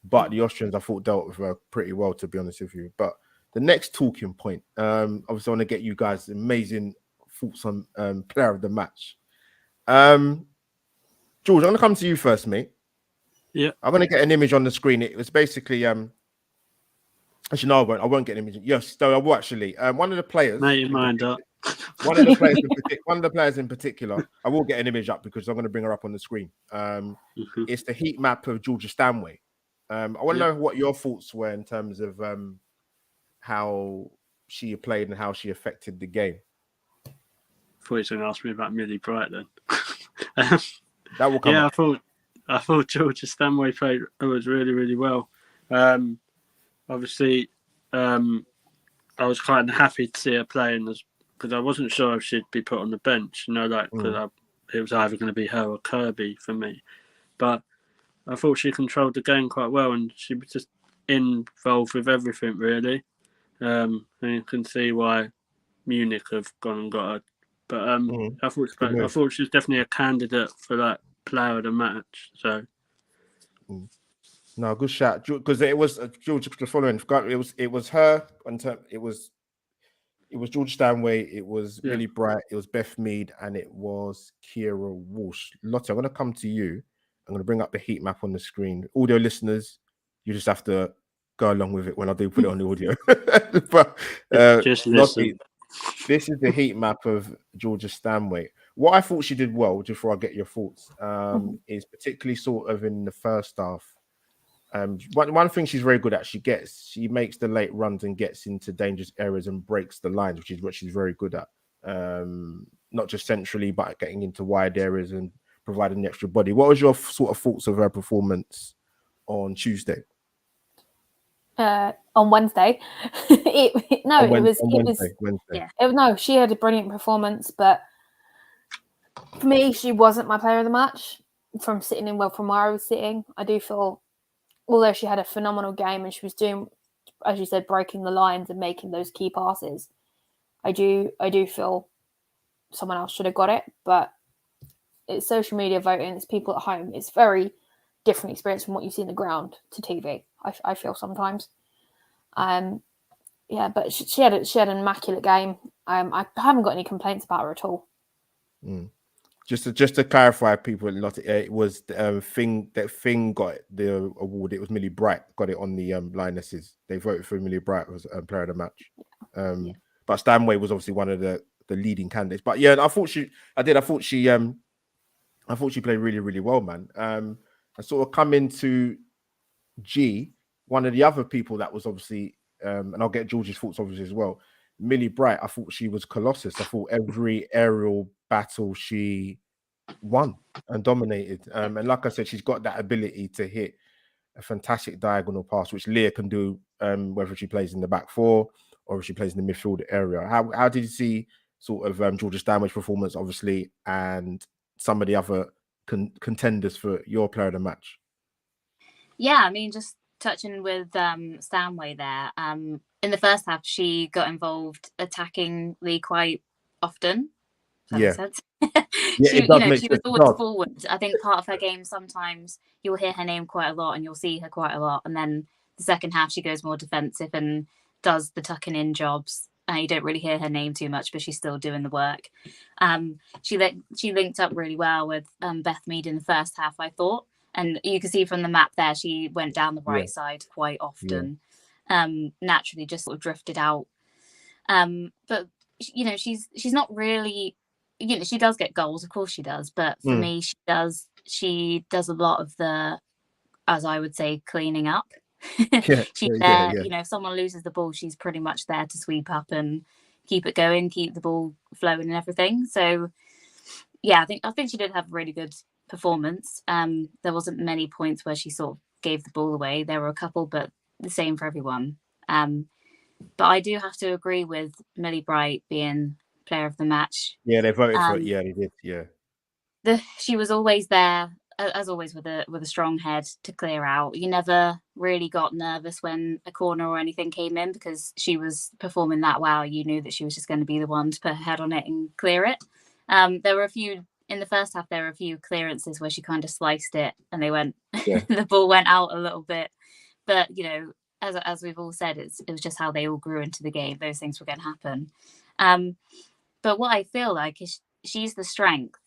but the Austrians I thought dealt with her pretty well, to be honest with you. But the next talking point, obviously I want to get you guys amazing thoughts on player of the match. George, I'm going to come to you first, mate. Yeah. I'm going to get an image on the screen. It was basically... Actually, no, I won't get an image. Yes, though I will actually. One of the players... Make your mind up. One of the players in particular, I will get an image up because I'm going to bring her up on the screen. It's the heat map of Georgia Stanway. I want to know what your thoughts were in terms of how she played and how she affected the game. I thought you were going to ask me about Millie Brighton. That will come up. I thought Georgia Stanway played was really, really well. Obviously, I was quite happy to see her playing because I wasn't sure if she'd be put on the bench, because it was either going to be her or Kirby for me. But I thought she controlled the game quite well, and she was just involved with everything, really. And you can see why Munich have gone and got her. But I thought she was definitely a candidate for that player of the match. So. No, good shout, because it was George. Following, it was her. It was George Stanway. It was Millie Bright. It was Beth Mead, and it was Kira Walsh. Lottie, I'm going to come to you. I'm going to bring up the heat map on the screen. Audio listeners, you just have to go along with it when I do put it on the audio. But just listen. Lottie, this is the heat map of Georgia Stanway. What I thought she did well, just before I get your thoughts, is particularly sort of in the first half. One thing she's very good at, she makes the late runs and gets into dangerous areas and breaks the lines, which is what she's very good at. Not just centrally, but getting into wide areas and providing the extra body. What was your sort of thoughts of her performance on Tuesday? On Wednesday. Wednesday. No, she had a brilliant performance, but for me, she wasn't my player of the match from where I was sitting. I do feel, although she had a phenomenal game and she was doing, as you said, breaking the lines and making those key passes, I do feel someone else should have got it. But it's social media voting, it's people at home. It's very different experience from what you see in the ground to TV. I feel sometimes. But she had an immaculate game. I haven't got any complaints about her at all. Just to clarify, people, it was Fing got the award. It was Millie Bright got it on the lionesses. They voted for Millie Bright as player of the match. But Stanway was obviously one of the leading candidates. But yeah, I thought she played really, really well, man. I sort of come into G, one of the other people that was obviously, and I'll get George's thoughts obviously as well. Millie Bright, I thought she was colossus. I thought every aerial battle she won and dominated. And like I said, she's got that ability to hit a fantastic diagonal pass, which Leah can do, whether she plays in the back four or if she plays in the midfield area. How did you see sort of Georgia Stanway's performance, obviously, and some of the other contenders for your player of the match? Yeah, I mean, just touching with Stanway there. In the first half, she got involved attacking Lee quite often. Does that make sense? She was always forward. I think part of her game, sometimes you'll hear her name quite a lot and you'll see her quite a lot. And then the second half, she goes more defensive and does the tucking in jobs. You don't really hear her name too much, but she's still doing the work. She linked up really well with Beth Mead in the first half, I thought. And you can see from the map there, she went down the right side quite often. Naturally, just sort of drifted out. But she's not really. She does get goals, of course she does. But for me, she does a lot of the, as I would say, cleaning up. She's there. If someone loses the ball, she's pretty much there to sweep up and keep it going, keep the ball flowing and everything. So yeah, I think she did have a really good performance. There wasn't many points where she sort of gave the ball away. There were a couple, but the same for everyone. But I do have to agree with Millie Bright being player of the match. Yeah, they voted for it. Yeah, they did. Yeah. She was always there, as always, with a strong head to clear out. You never really got nervous when a corner or anything came in because she was performing that well. You knew that she was just going to be the one to put her head on it and clear it. There were a few in the first half. There were a few clearances where she kind of sliced it and they went. The ball went out a little bit, but as we've all said, it was just how they all grew into the game. Those things were going to happen. But what I feel like is she's the strength,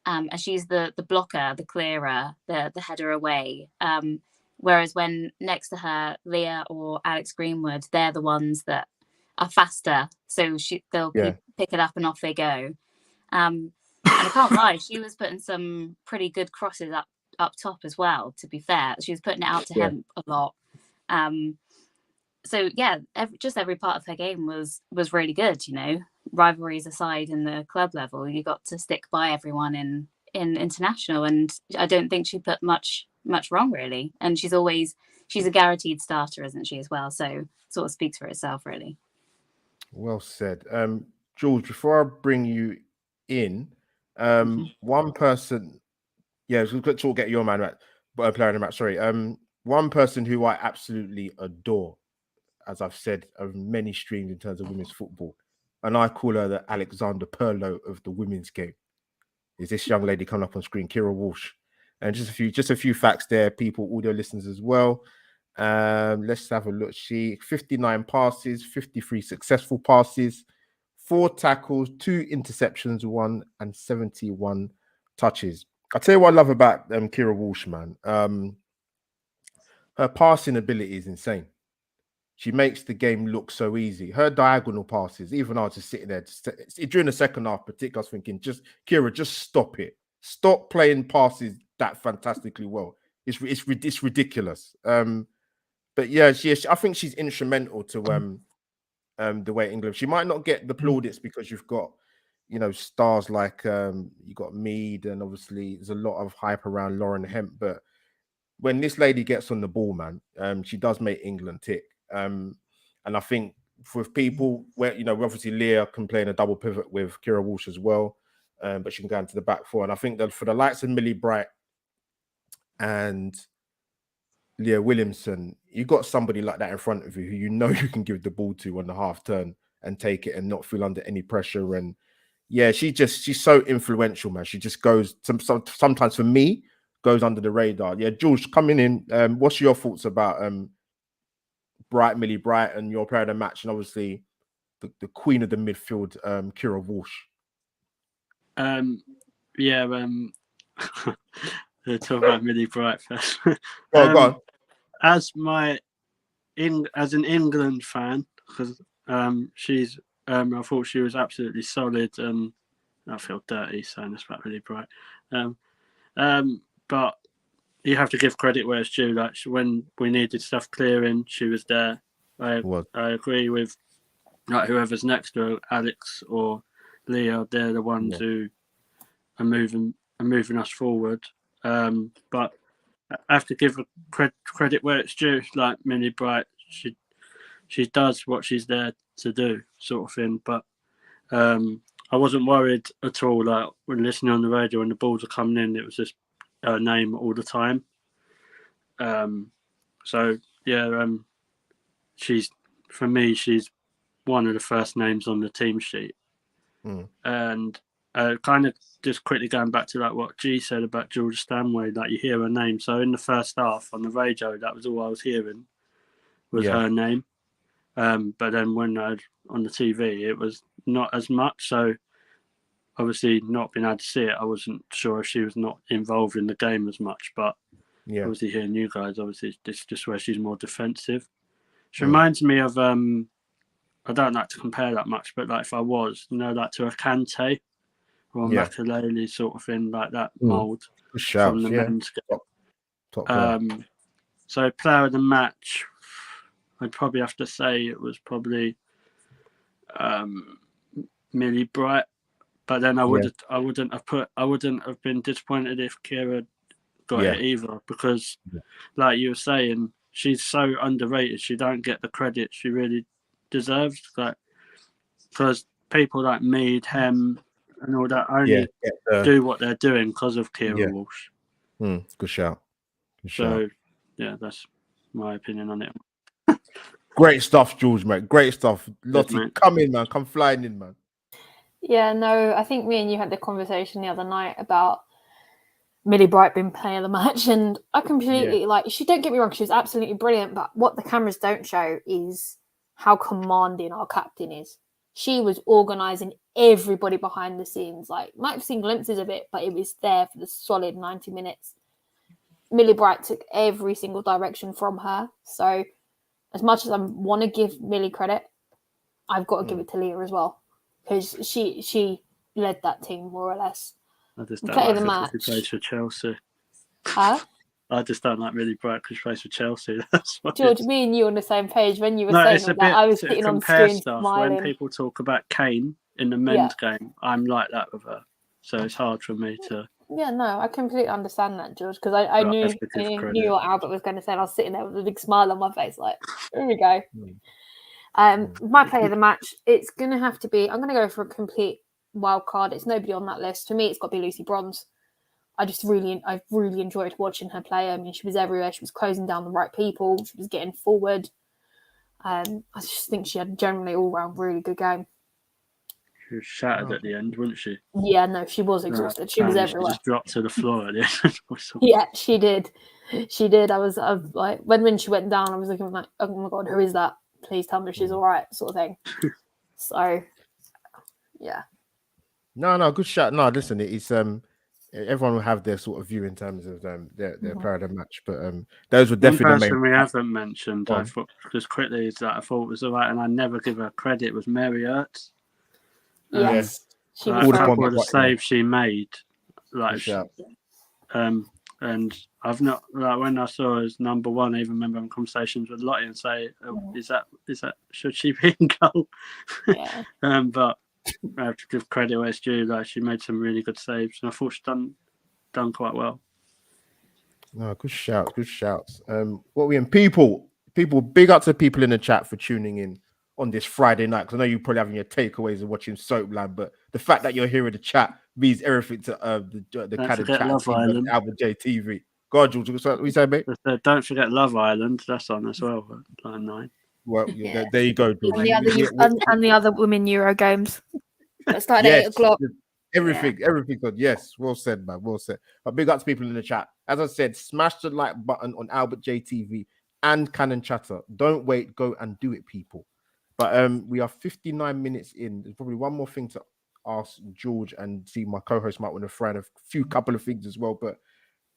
and she's the blocker, the clearer, the header away. Whereas when next to her, Leah or Alex Greenwood, they're the ones that are faster. So they'll pick it up and off they go. And I can't lie, she was putting some pretty good crosses up top as well, to be fair. She was putting it out to him a lot. So yeah, every part of her game was really good. Rivalries aside, in the club level, you got to stick by everyone in international, and I don't think she put much wrong really. And she's a guaranteed starter, isn't she, as well? So sort of speaks for itself, really. Well said. George, before I bring you in, one person, we've got to get your man right, but player in the match. Sorry, one person who I absolutely adore, as I've said of many streams in terms of women's football, and I call her the Alexander Perlow of the women's game, is this young lady coming up on screen, Kira Walsh. And just a few facts there, people, audio listeners as well. Let's have a look. She 59 passes, 53 successful passes, 4 tackles, 2 interceptions, 1 and 71 touches. I tell you what I love about Kira Walsh, man. Her passing ability is insane. She makes the game look so easy. Her diagonal passes, even I was just sitting there during the second half, particularly, I was thinking, Kira, just stop it. Stop playing passes that fantastically well. It's ridiculous. But yeah, I think she's instrumental to the way England. She might not get the plaudits because you've got stars like you got Mead, and obviously there's a lot of hype around Lauren Hemp. But when this lady gets on the ball, man, she does make England tick. And I think for people where obviously Leah can play in a double pivot with Kira Walsh as well, but she can go into the back four. And I think that for the likes of Millie Bright and Leah Williamson, you got somebody like that in front of you who you can give the ball to on the half turn and take it and not feel under any pressure. And yeah, she's so influential, man. She just goes sometimes for me goes under the radar. Yeah, George, coming in. What's your thoughts about Millie Bright, and your player of the match, and obviously the queen of the midfield, Kira Walsh? We'll talk about Millie Bright first. Go on. As an England fan, because she's I thought she was absolutely solid. I feel dirty saying this about Millie Bright, but you have to give credit where it's due. Like when we needed stuff clearing, she was there. I agree with like whoever's next to Alex or Leo, they're the ones who are moving us forward. But I have to give credit where it's due. Like Millie Bright, she does what she's there to do, sort of thing. But I wasn't worried at all. Like when listening on the radio, when the balls are coming in, it was just her name all the time. So yeah, she's one of the first names on the team sheet. And kind of just quickly going back to like what G said about Georgia Stanway, like you hear her name. So in the first half on the radio, that was all I was hearing was her name. But then when on the TV, it was not as much. So obviously not being able to see it, I wasn't sure if she was not involved in the game as much. But obviously hearing you guys, obviously it's just where she's more defensive. She reminds me of I don't like to compare that much, but like if I was, like to a Kante or a Makaleli sort of thing, like that mould from the men's game. Top so player of the match, I'd probably have to say it was probably Millie Bright, but then I wouldn't have been disappointed if Kira got it either, because like you were saying, she's so underrated. She don't get the credit she really deserves, like because people like Mead, Hem, and all that only do what they're doing because of Kira Walsh. Good shout. So yeah, that's my opinion on it. Great stuff, George, mate. Great stuff. Lottie, come in, man. Come flying in, man. Yeah, no, I think me and you had the conversation the other night about Millie Bright being player of the match, and I completely she, don't get me wrong, she was absolutely brilliant, but what the cameras don't show is how commanding our captain is. She was organising everybody behind the scenes. Like, might have seen glimpses of it, but it was there for the solid 90 minutes. Millie Bright took every single direction from her. So as much as I want to give Millie credit, I've got to give it to Leah as well, because she led that team more or less. I just don't like her because she plays for Chelsea. Huh? I just don't like Millie Bright because she plays for Chelsea. That's what George, me and you on the same page. When you were saying that, I was sitting on the screen stuff. smiling. When people talk about Kane in the men's game, I'm like that with her. So it's hard for me to... Yeah, no, I completely understand that, George, because I knew what Albert was going to say, and I was sitting there with a big smile on my face, like, here we go. My player of the match, it's going to have to be, I'm going to go for a complete wild card. It's nobody on that list. For me, it's got to be Lucy Bronze. I really enjoyed watching her play. I mean, she was everywhere. She was closing down the right people. She was getting forward. I just think she had a generally all-round really good game. She was shattered at the end, wasn't she? Yeah, no, she was exhausted. She was everywhere. She just dropped to the floor at the end. Yeah, she did. She did. I was like, when she went down, I was looking like, oh my God, who is that? Please tell me she's all right, sort of thing. So, yeah. No, good shot. No, listen, it's everyone will have their sort of view in terms of their player of the match, but those were definitely one person we haven't mentioned. I thought just quickly that I thought was all right, and I never give her credit, was Mary Ertz. Yes, she was a couple of the saves she made, like, and I've not, like, when I saw her as number one, I even remember having conversations with Lottie and say, is that should she be in goal? Yeah. But I have to give credit where it's due. Like, she made some really good saves, and I thought she'd done quite well. No, good shouts. What we in people, big up to people in the chat for tuning in on this Friday night, because I know you're probably having your takeaways and watching Soapland, but the fact that you're here in the chat means everything to the kind of chat Love Island. Albert J.TV. Go on, George, what you say, mate? Don't forget Love Island. That's on as well, line 9. Well, there you go, George. And the other women Euro games. It started at 8 o'clock. Everything good. Yes, well said, man. Well said. But big up to people in the chat. As I said, smash the like button on Albert JTV and Canon Chatter. Don't wait, go and do it, people. But we are 59 minutes in. There's probably one more thing to ask George, and see my co-host might want to throw in a couple of things as well. But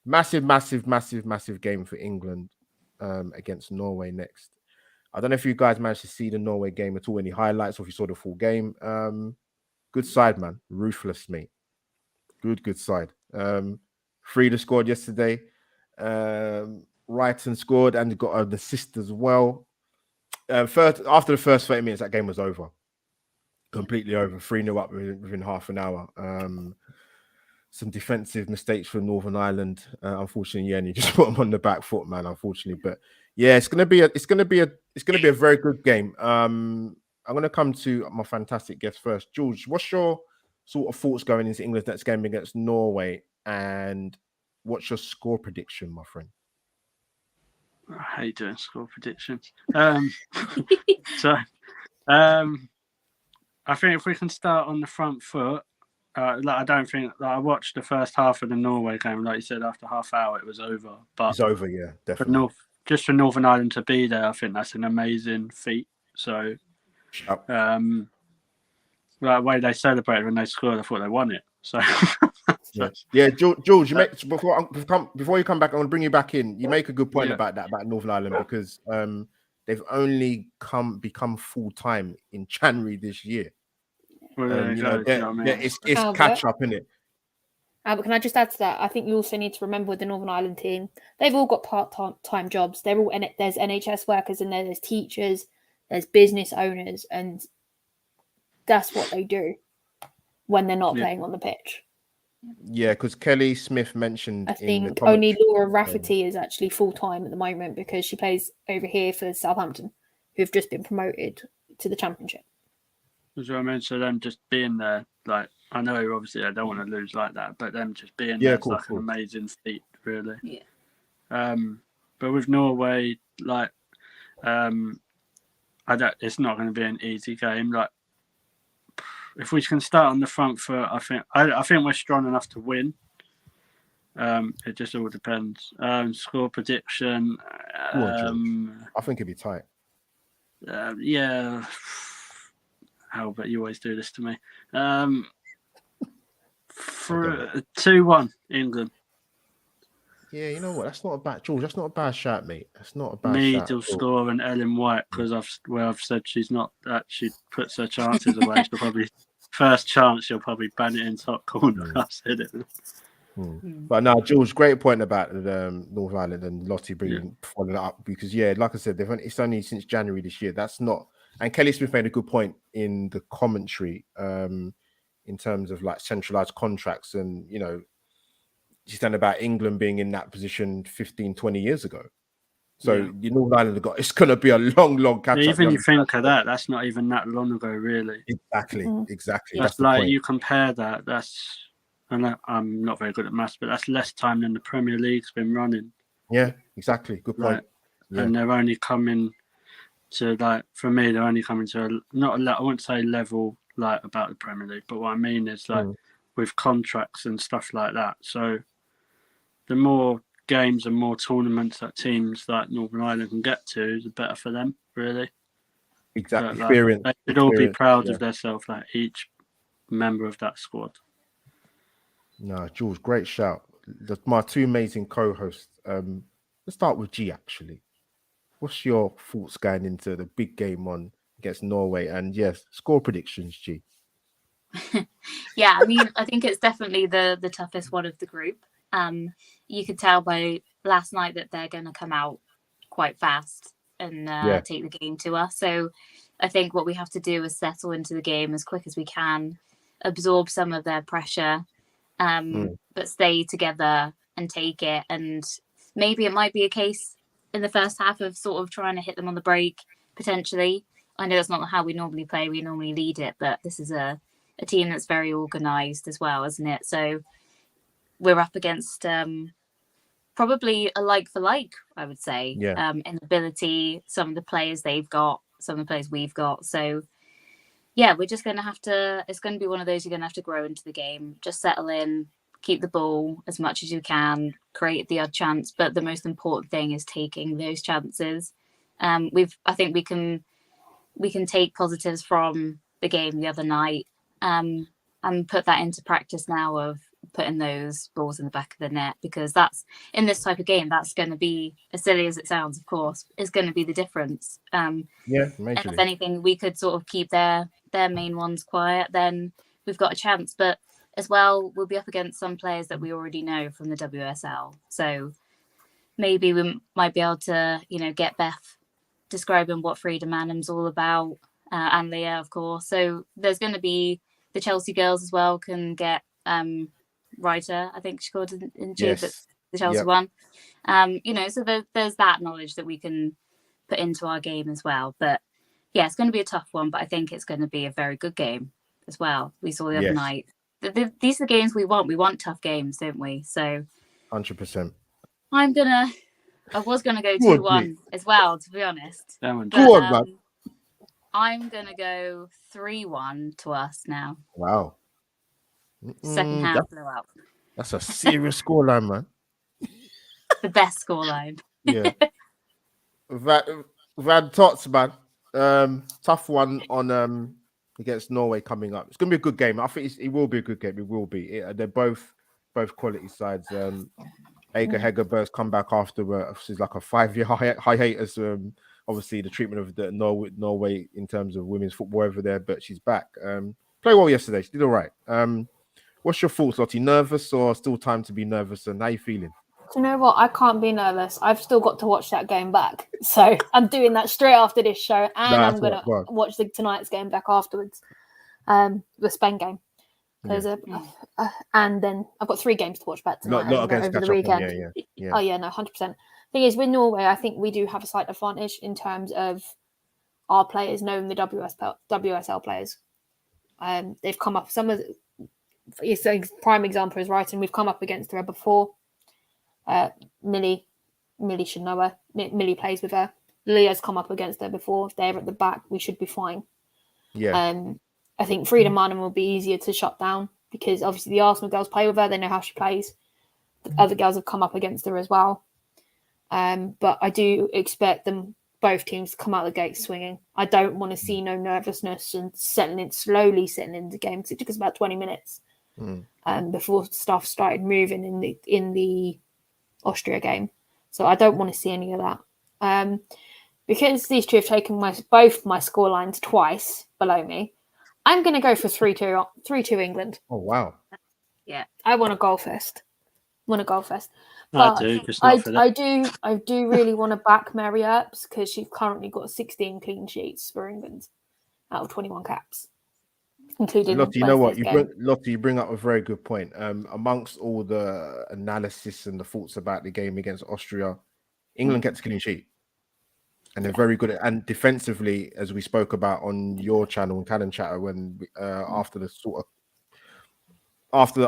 massive game for England against Norway next. I don't know if you guys managed to see the Norway game at all, any highlights, or if you saw the full game. Good side, man. Ruthless, mate. Good side. Frida scored yesterday. Brighton scored and got an assist as well. After the first 30 minutes, that game was over. Completely over. 3-0 up within half an hour. Some defensive mistakes from Northern Ireland. Unfortunately, and you just put them on the back foot, man. Unfortunately, but yeah, it's gonna be a very good game. I'm gonna come to my fantastic guest first. George, what's your sort of thoughts going into England's next game against Norway, and what's your score prediction, my friend? I hate doing score predictions. So, I think if we can start on the front foot, I don't think I watched the first half of the Norway game. Like you said, after half hour, it was over. But it's over, yeah, definitely. Just for Northern Ireland to be there, I think that's an amazing feat. So, the way they celebrated when they scored, I thought they won it. So, yeah, George, you make before you come back, I want to bring you back in. You make a good point about Northern Ireland, because they've only become full time in January this year. Well, it's catch up, isn't it? Albert, can I just add to that? I think you also need to remember with the Northern Ireland team, they've all got part-time jobs. They're all there's NHS workers in there, there's teachers, there's business owners, and that's what they do when they're not playing on the pitch. Yeah, because Kelly Smith mentioned. I think only Laura Rafferty is actually full-time at the moment, because she plays over here for Southampton, who've just been promoted to the Championship. As I mentioned, them just being there, like, I know obviously I don't want to lose like that, but them just being there is like an amazing feat, really. Yeah. But with Norway, like, it's not going to be an easy game. Like, if we can start on the front foot, I think we're strong enough to win. It just all depends. Score prediction. I think it'd be tight. Yeah. Albert, you always do this to me. 2-1 England. Yeah, you know what? That's not a bad, George. That's not a bad shot, mate. That's not a bad shot. Mead will score and Ellen White, because I've said she's not that. She puts her chances away. She'll probably first chance she'll probably ban it in top corner. I've said it. But no, George, great point about North Ireland and Lottie following up, because like I said, it's only since January this year. That's not. And Kelly Smith made a good point in the commentary in terms of like centralized contracts, and she's done about England being in that position 15, 20 years ago. So the Northern Ireland have got, it's going to be a long catch up. Even you think of that, that's not even that long ago, really. Exactly. That's like, you compare that, and I'm not very good at maths, but that's less time than the Premier League's been running. Yeah, exactly. Good point. And they're only coming to, like, for me, they're only coming to I wouldn't say level like about the Premier League, but what I mean is like with contracts and stuff like that. So the more games and more tournaments that teams like Northern Ireland can get to, the better for them, really. Exactly. But, like, they should all be proud of themselves, like each member of that squad. No, George, great shout. My two amazing co-hosts. Let's start with G, actually. What's your thoughts going into the big game on against Norway? And yes, score predictions, G. Yeah, I mean, I think it's definitely the toughest one of the group. You could tell by last night that they're going to come out quite fast and take the game to us. So I think what we have to do is settle into the game as quick as we can, absorb some of their pressure, but stay together and take it. And maybe it might be a case in the first half of sort of trying to hit them on the break, potentially. I know that's not how we normally play. We normally lead it, but this is a team that's very organised as well, isn't it? So we're up against probably a like for like, I would say, in ability, some of the players they've got, some of the players we've got. So yeah, we're just going to have to, it's going to be one of those you're going to have to grow into the game, just settle in, keep the ball as much as you can, create the odd chance. But the most important thing is taking those chances. I think we can take positives from the game the other night and put that into practice now of putting those balls in the back of the net, because that's, in this type of game, that's going to be, as silly as it sounds, of course, is going to be the difference. And if anything, we could sort of keep their main ones quiet, then we've got a chance. But as well, we'll be up against some players that we already know from the WSL. So maybe we might be able to, get Beth describing what Frida Manham's all about, and Leah, of course. So there's going to be the Chelsea girls as well can get Writer, I think she called it in the Chelsea one. So there's that knowledge that we can put into our game as well. But yeah, it's going to be a tough one, but I think it's going to be a very good game as well. We saw the other night. These are the games we want. We want tough games, don't we? So 100%. I was gonna go 2-1 as well, to be honest. Go on, man. I'm gonna go 3-1 to us now. Wow. Second half blowout. That's a serious scoreline, man. The best scoreline. Yeah. Van Tots, man. Tough one on against Norway coming up. It's gonna be a good game. I think it will be a good game. It will be. They're both quality sides. Ega Hegerberg's come back after she's like a 5-year hiatus. Obviously the treatment of the Norway in terms of women's football over there, but she's back. Played well yesterday. She did all right. What's your thoughts, Lottie? Nervous or still time to be nervous? And how you feeling? Do you know what? I can't be nervous. I've still got to watch that game back. So I'm doing that straight after this show. And I'm going to watch tonight's game back afterwards. The Spain game. And then I've got 3 games to watch back tonight over the weekend. Yeah. Oh, yeah, no, 100%. Thing is, with Norway, I think we do have a slight advantage in terms of our players knowing the WSL players. They've come up, it's a prime example is Brighton. We've come up against her before. Millie should know her. Millie plays with her. Leah's come up against her before. They're at the back. We should be fine. Yeah. I think Frida Manham will be easier to shut down because obviously the Arsenal girls play with her. They know how she plays. The other girls have come up against her as well. But I do expect both teams to come out of the gate swinging. I don't want to see no nervousness and slowly settling into the game because it took us about 20 minutes before stuff started moving in the Austria game. So I don't want to see any of that. Because these two have taken both my scorelines twice below me, I'm going to go for 3-2 England. Oh, wow. Yeah. I want a goal fest. But I do really want to back Mary Earps because she's currently got 16 clean sheets for England out of 21 caps, including Lottie. You know what? You bring up a very good point. Amongst all the analysis and the thoughts about the game against Austria, England gets a clean sheet. And they're very good and defensively, as we spoke about on your channel and Cannon Chatter when after the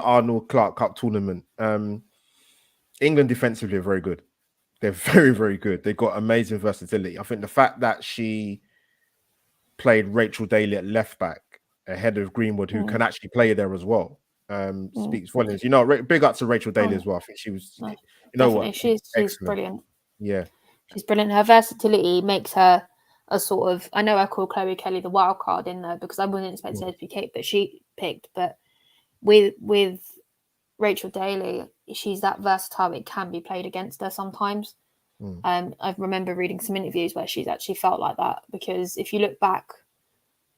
Arnold Clark Cup tournament, England defensively are very good. They're very, very good. They've got amazing versatility. I think the fact that she played Rachel Daly at left back ahead of Greenwood, who can actually play there as well, speaks volumes. You know, big up to Rachel Daly as well. I think she was. You know what? She's brilliant. Yeah. She's brilliant. Her versatility makes her a sort of, I know I call Chloe Kelly the wild card in there because I wasn't expecting her to be picked, but with Rachel Daly, she's that versatile. It can be played against her sometimes. I remember reading some interviews where she's actually felt like that because if you look back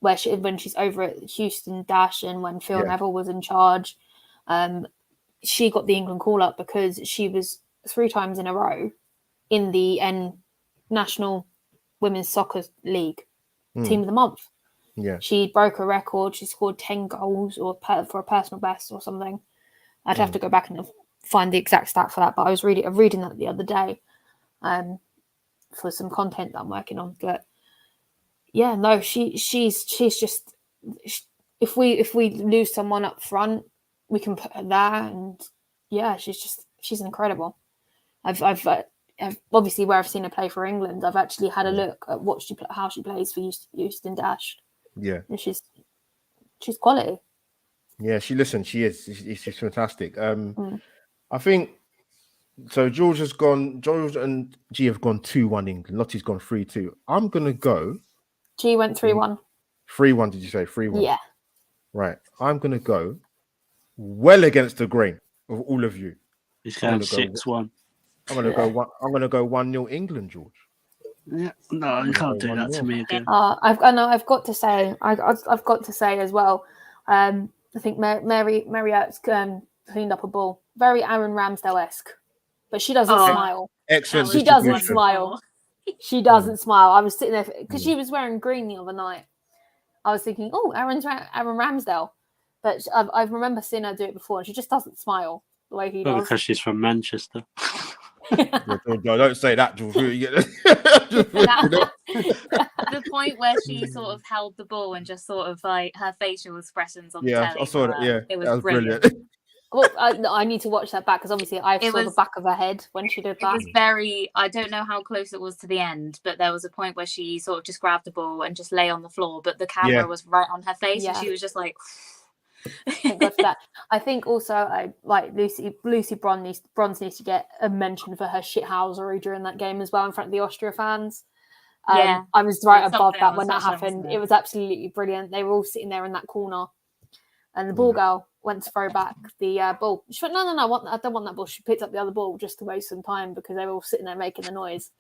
when she's over at Houston Dash and when Phil Neville was in charge, she got the England call up because she was 3 times in a row in the National Women's Soccer League Team of the Month. Yeah, she broke a record. She scored 10 goals for a personal best or something. I'd have to go back and find the exact stat for that, but I was reading that the other day for some content that I'm working on. But yeah, no, she's just if we lose someone up front, we can put her there, and yeah, she's incredible. I've obviously where I've seen her play for England, I've actually had a look at how she plays for Houston Dash. Yeah, and she's quality. Yeah, she's fantastic. I think so. George and G have gone 2-1 England. Lottie's gone 3-2. I'm gonna go. G went 3-1. 3-1. Did you say 3-1? Yeah. Right. I'm gonna go well against the grain of all of you. He's going 6-1. I'm gonna go 1-0 England, George. Yeah, no, you can't do that to me again. I've got to say, I've got to say as well. I think Mary Earps cleaned up a ball, very Aaron Ramsdale-esque, but she doesn't smile. Excellent. She doesn't smile. She doesn't smile. I was sitting there because she was wearing green the other night. I was thinking, oh, Aaron Ramsdale. But I remember seeing her do it before, and she just doesn't smile the way he does. Because she's from Manchester. Don't say that, Jules. The point where she sort of held the ball and just sort of like her facial expressions on the telly. I saw that. Yeah, it was brilliant. Well, I need to watch that back because obviously I saw the back of her head when she did that. It was very. I don't know how close it was to the end, but there was a point where she sort of just grabbed the ball and just lay on the floor, but the camera was right on her face, and she was just like. Thank God for that. I think also I like Lucy Bronze needs to get a mention for her shithousery during that game as well in front of the Austria fans. I was right above that when that happened. It was absolutely brilliant. They were all sitting there in that corner, and the ball girl went to throw back the ball. She went, no, I don't want that ball. She picked up the other ball just to waste some time because they were all sitting there making the noise.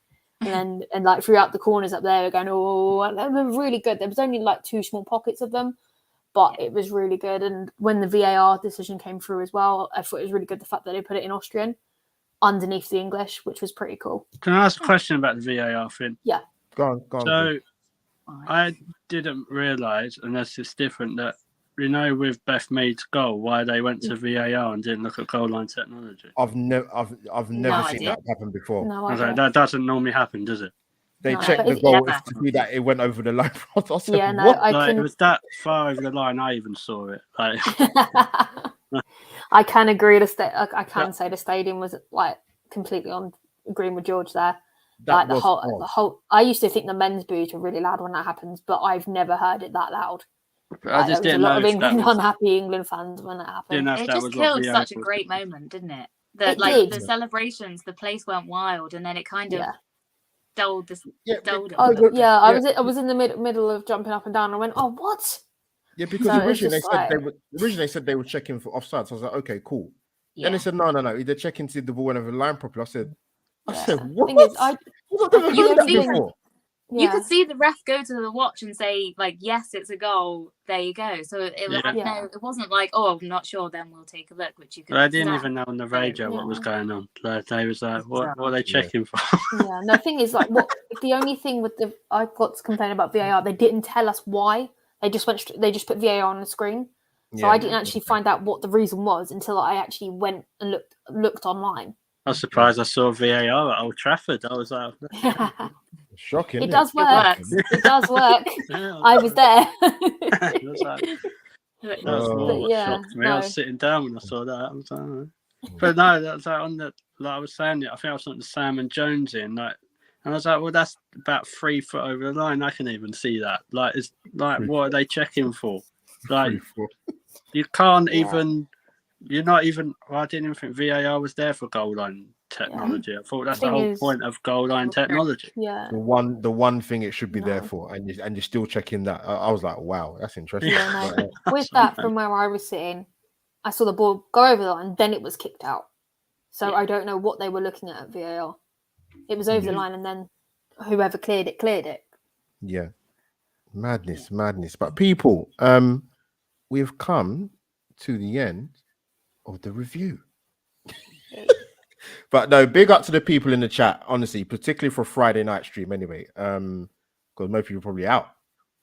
And like throughout the corners up there, going, oh, and they were really good. There was only like 2 small pockets of them. But it was really good. And when the VAR decision came through as well, I thought it was really good the fact that they put it in Austrian underneath the English, which was pretty cool. Can I ask a question about the VAR thing? Yeah. Go on. So I didn't realise, unless it's different, that, with Beth Mead's goal, why they went to VAR and didn't look at goal line technology. I've never seen that happen before. No, that doesn't normally happen, does it? They checked the goal to see that it went over the line. It was that far over the line. I even saw it. Like... I can agree. I can say the stadium was like completely on agreeing with George there. Like the whole. I used to think the men's boos were really loud when that happens, but I've never heard it that loud. I just didn't know. There was a lot of unhappy England fans when that happened. It just killed such a great moment, didn't it? The celebrations, the place went wild, and then it kind of. I was in the middle of jumping up and down. I went, "Oh, what?" Yeah, because originally they said they were checking for offside. So I was like, "Okay, cool." Yeah. Then they said, "No, they're checking to see the ball went over the line properly." I said, "What?" You could see the ref go to the watch and say, like, yes, it's a goal. There you go. So it wasn't like, oh, I'm not sure, then we'll take a look, which you could. I didn't even know on the radio what was going on. Like, they was like, what are they checking for? Yeah, no, the thing is, like, the only thing with I've got to complain about VAR, they didn't tell us why. They just put VAR on the screen. So I didn't actually find out what the reason was until I actually went and looked online. I was surprised I saw VAR at Old Trafford. I was like, shocking. It does work. It does work. I was there. Shocked me. I was sitting down when I saw that. I was like, but no, that's like on the. Like I was saying, I think I was on the Sam and Jones in, like, and I was like, well, that's about 3 foot over the line. I can even see that. Like, it's like, what are they checking for? Like, you can't even. You're not even. Well, I didn't even think VAR was there for goal line technology. I thought that's the whole point of goal line technology. Yeah. The one thing it should be there for, and you're still checking that. I was like, wow, that's interesting. Yeah, no. With that, from where I was sitting, I saw the ball go over the line, then it was kicked out. So I don't know what they were looking at VAR. It was over the line, and then whoever cleared it. Yeah. Madness. But people, we've come to the end of the review. But no, big up to the people in the chat, honestly, particularly for Friday night stream anyway. Because most people are probably out.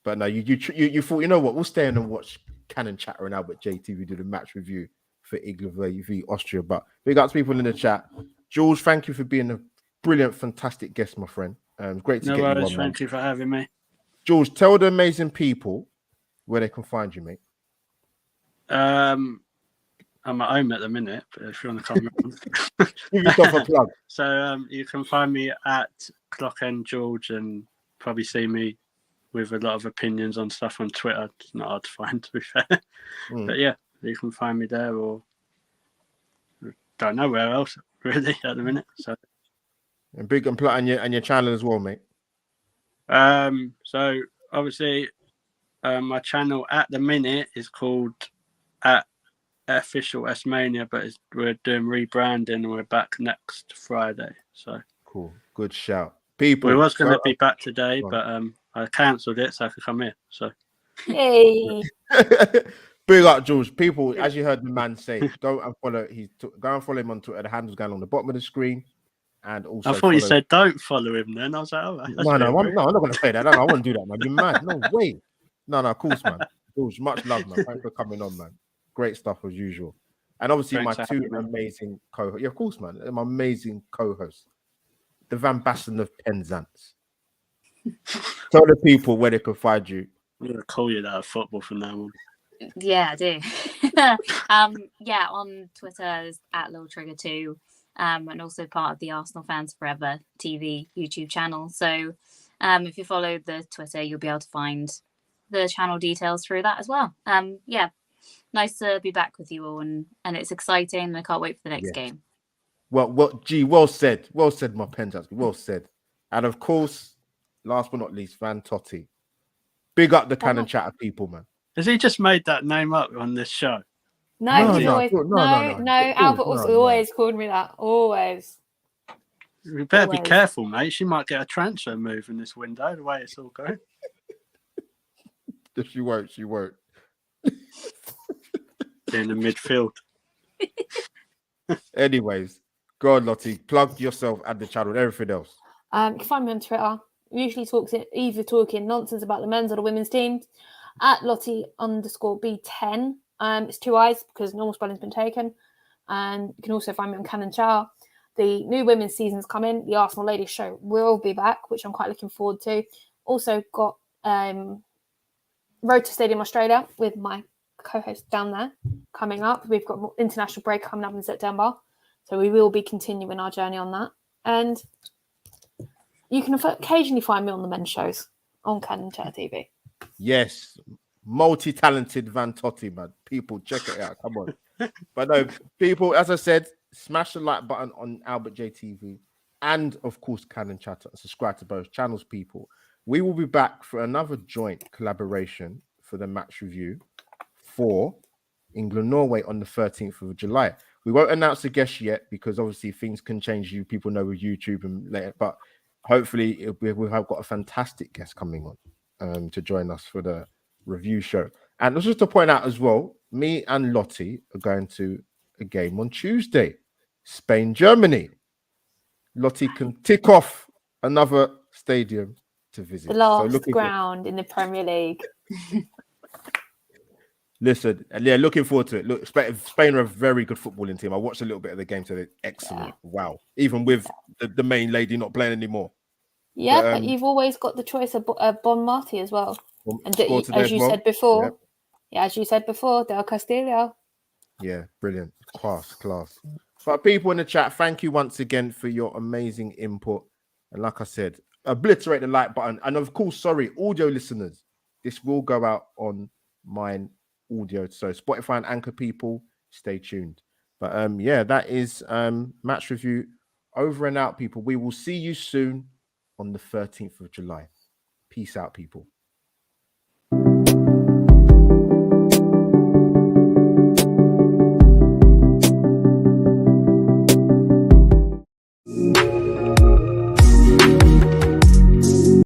But no, you thought, you know what, we'll stay in and watch Canon Chatter and Albert JTV do the match review for England v Austria. But big up to people in the chat. George, thank you for being a brilliant, fantastic guest, my friend. Great to get you on. Thank you for having me. George, tell the amazing people where they can find you, mate. I'm at home at the minute, but if you want to come around. Give yourself a plug. So you can find me at Clockend George and probably see me with a lot of opinions on stuff on Twitter. It's not hard to find, to be fair. But yeah, you can find me there, or don't know where else really at the minute. So and big and plug on your channel as well, mate. So obviously my channel at the minute is called at Official S-Mania, but we're doing rebranding and we're back next Friday. So cool, good shout. People, we was going to be back today, but I cancelled it so I could come here. So hey, big up, George. People, as you heard the man say, go and follow him on Twitter. The handle's going on the bottom of the screen, And also, I thought you said don't follow him. Then I was like, oh, no, I'm not going to say that. No, I wouldn't do that, man. You're mad. No way. No, of course, man. George, much love, man. Thanks for coming on, man. Great stuff as usual. And obviously, my two amazing co-hosts. Yeah, of course, man. My amazing co-hosts, the Van Basten of Penzance. Tell the people where they can find you. I'm going to call you that football from now on. Yeah, I do. Yeah, on Twitter is at LilTrigger2, and also part of the Arsenal Fans Forever TV YouTube channel. So if you follow the Twitter, you'll be able to find the channel details through that as well. Yeah, nice to be back with you all, and it's exciting. I can't wait for the next game. Well said, my Penzance. Well said. And of course, last but not least, Van Totti. Big up the Cannon Chatter people, man. Has he just made that name up on this show? No, Albert always called me that. Always. You better be careful, mate. She might get a transfer move in this window, the way it's all going. She won't. In the midfield. Anyways, go on, Lottie. Plug yourself and the channel and everything else. You can find me on Twitter. Usually either talking nonsense about the men's or the women's teams. At Lottie_B10. It's 2 eyes because normal spelling's been taken. And you can also find me on Cannon Chatter. The new women's season's coming. The Arsenal Ladies show will be back, which I'm quite looking forward to. Also got Road to Stadium Australia with my co-host down there coming up. We've got international break coming up in September. So we will be continuing our journey on that. And you can occasionally find me on the men's shows on Cannon Chatter TV. Yes, multi-talented Van Totti, man. People, check it out. Come on. But no, people, as I said, smash the like button on Albert JTV and, of course, Cannon Chatter. Subscribe to both channels, people. We will be back for another joint collaboration for the match review for England-Norway on the 13th of July. We won't announce the guest yet because obviously things can change. People know with YouTube and later, but hopefully we'll have got a fantastic guest coming on to join us for the review show. And just to point out as well, me and Lottie are going to a game on Tuesday, Spain-Germany. Lottie can tick off another stadium to visit. The last ground in the Premier League. Listen, yeah, looking forward to it. Look, Spain are a very good footballing team. I watched a little bit of the game today. Excellent. Yeah. Wow. Even with the main lady not playing anymore. Yeah, but you've always got the choice of Bon Marti as well. And as you said before, as you said before, Del Castillo. Yeah, brilliant. Class. But people in the chat, thank you once again for your amazing input. And like I said, obliterate the like button. And of course, sorry, audio listeners, this will go out on mine audio. So Spotify and Anchor people, stay tuned. But that is match review over and out, people. We will see you soon on the 13th of July. Peace out, people.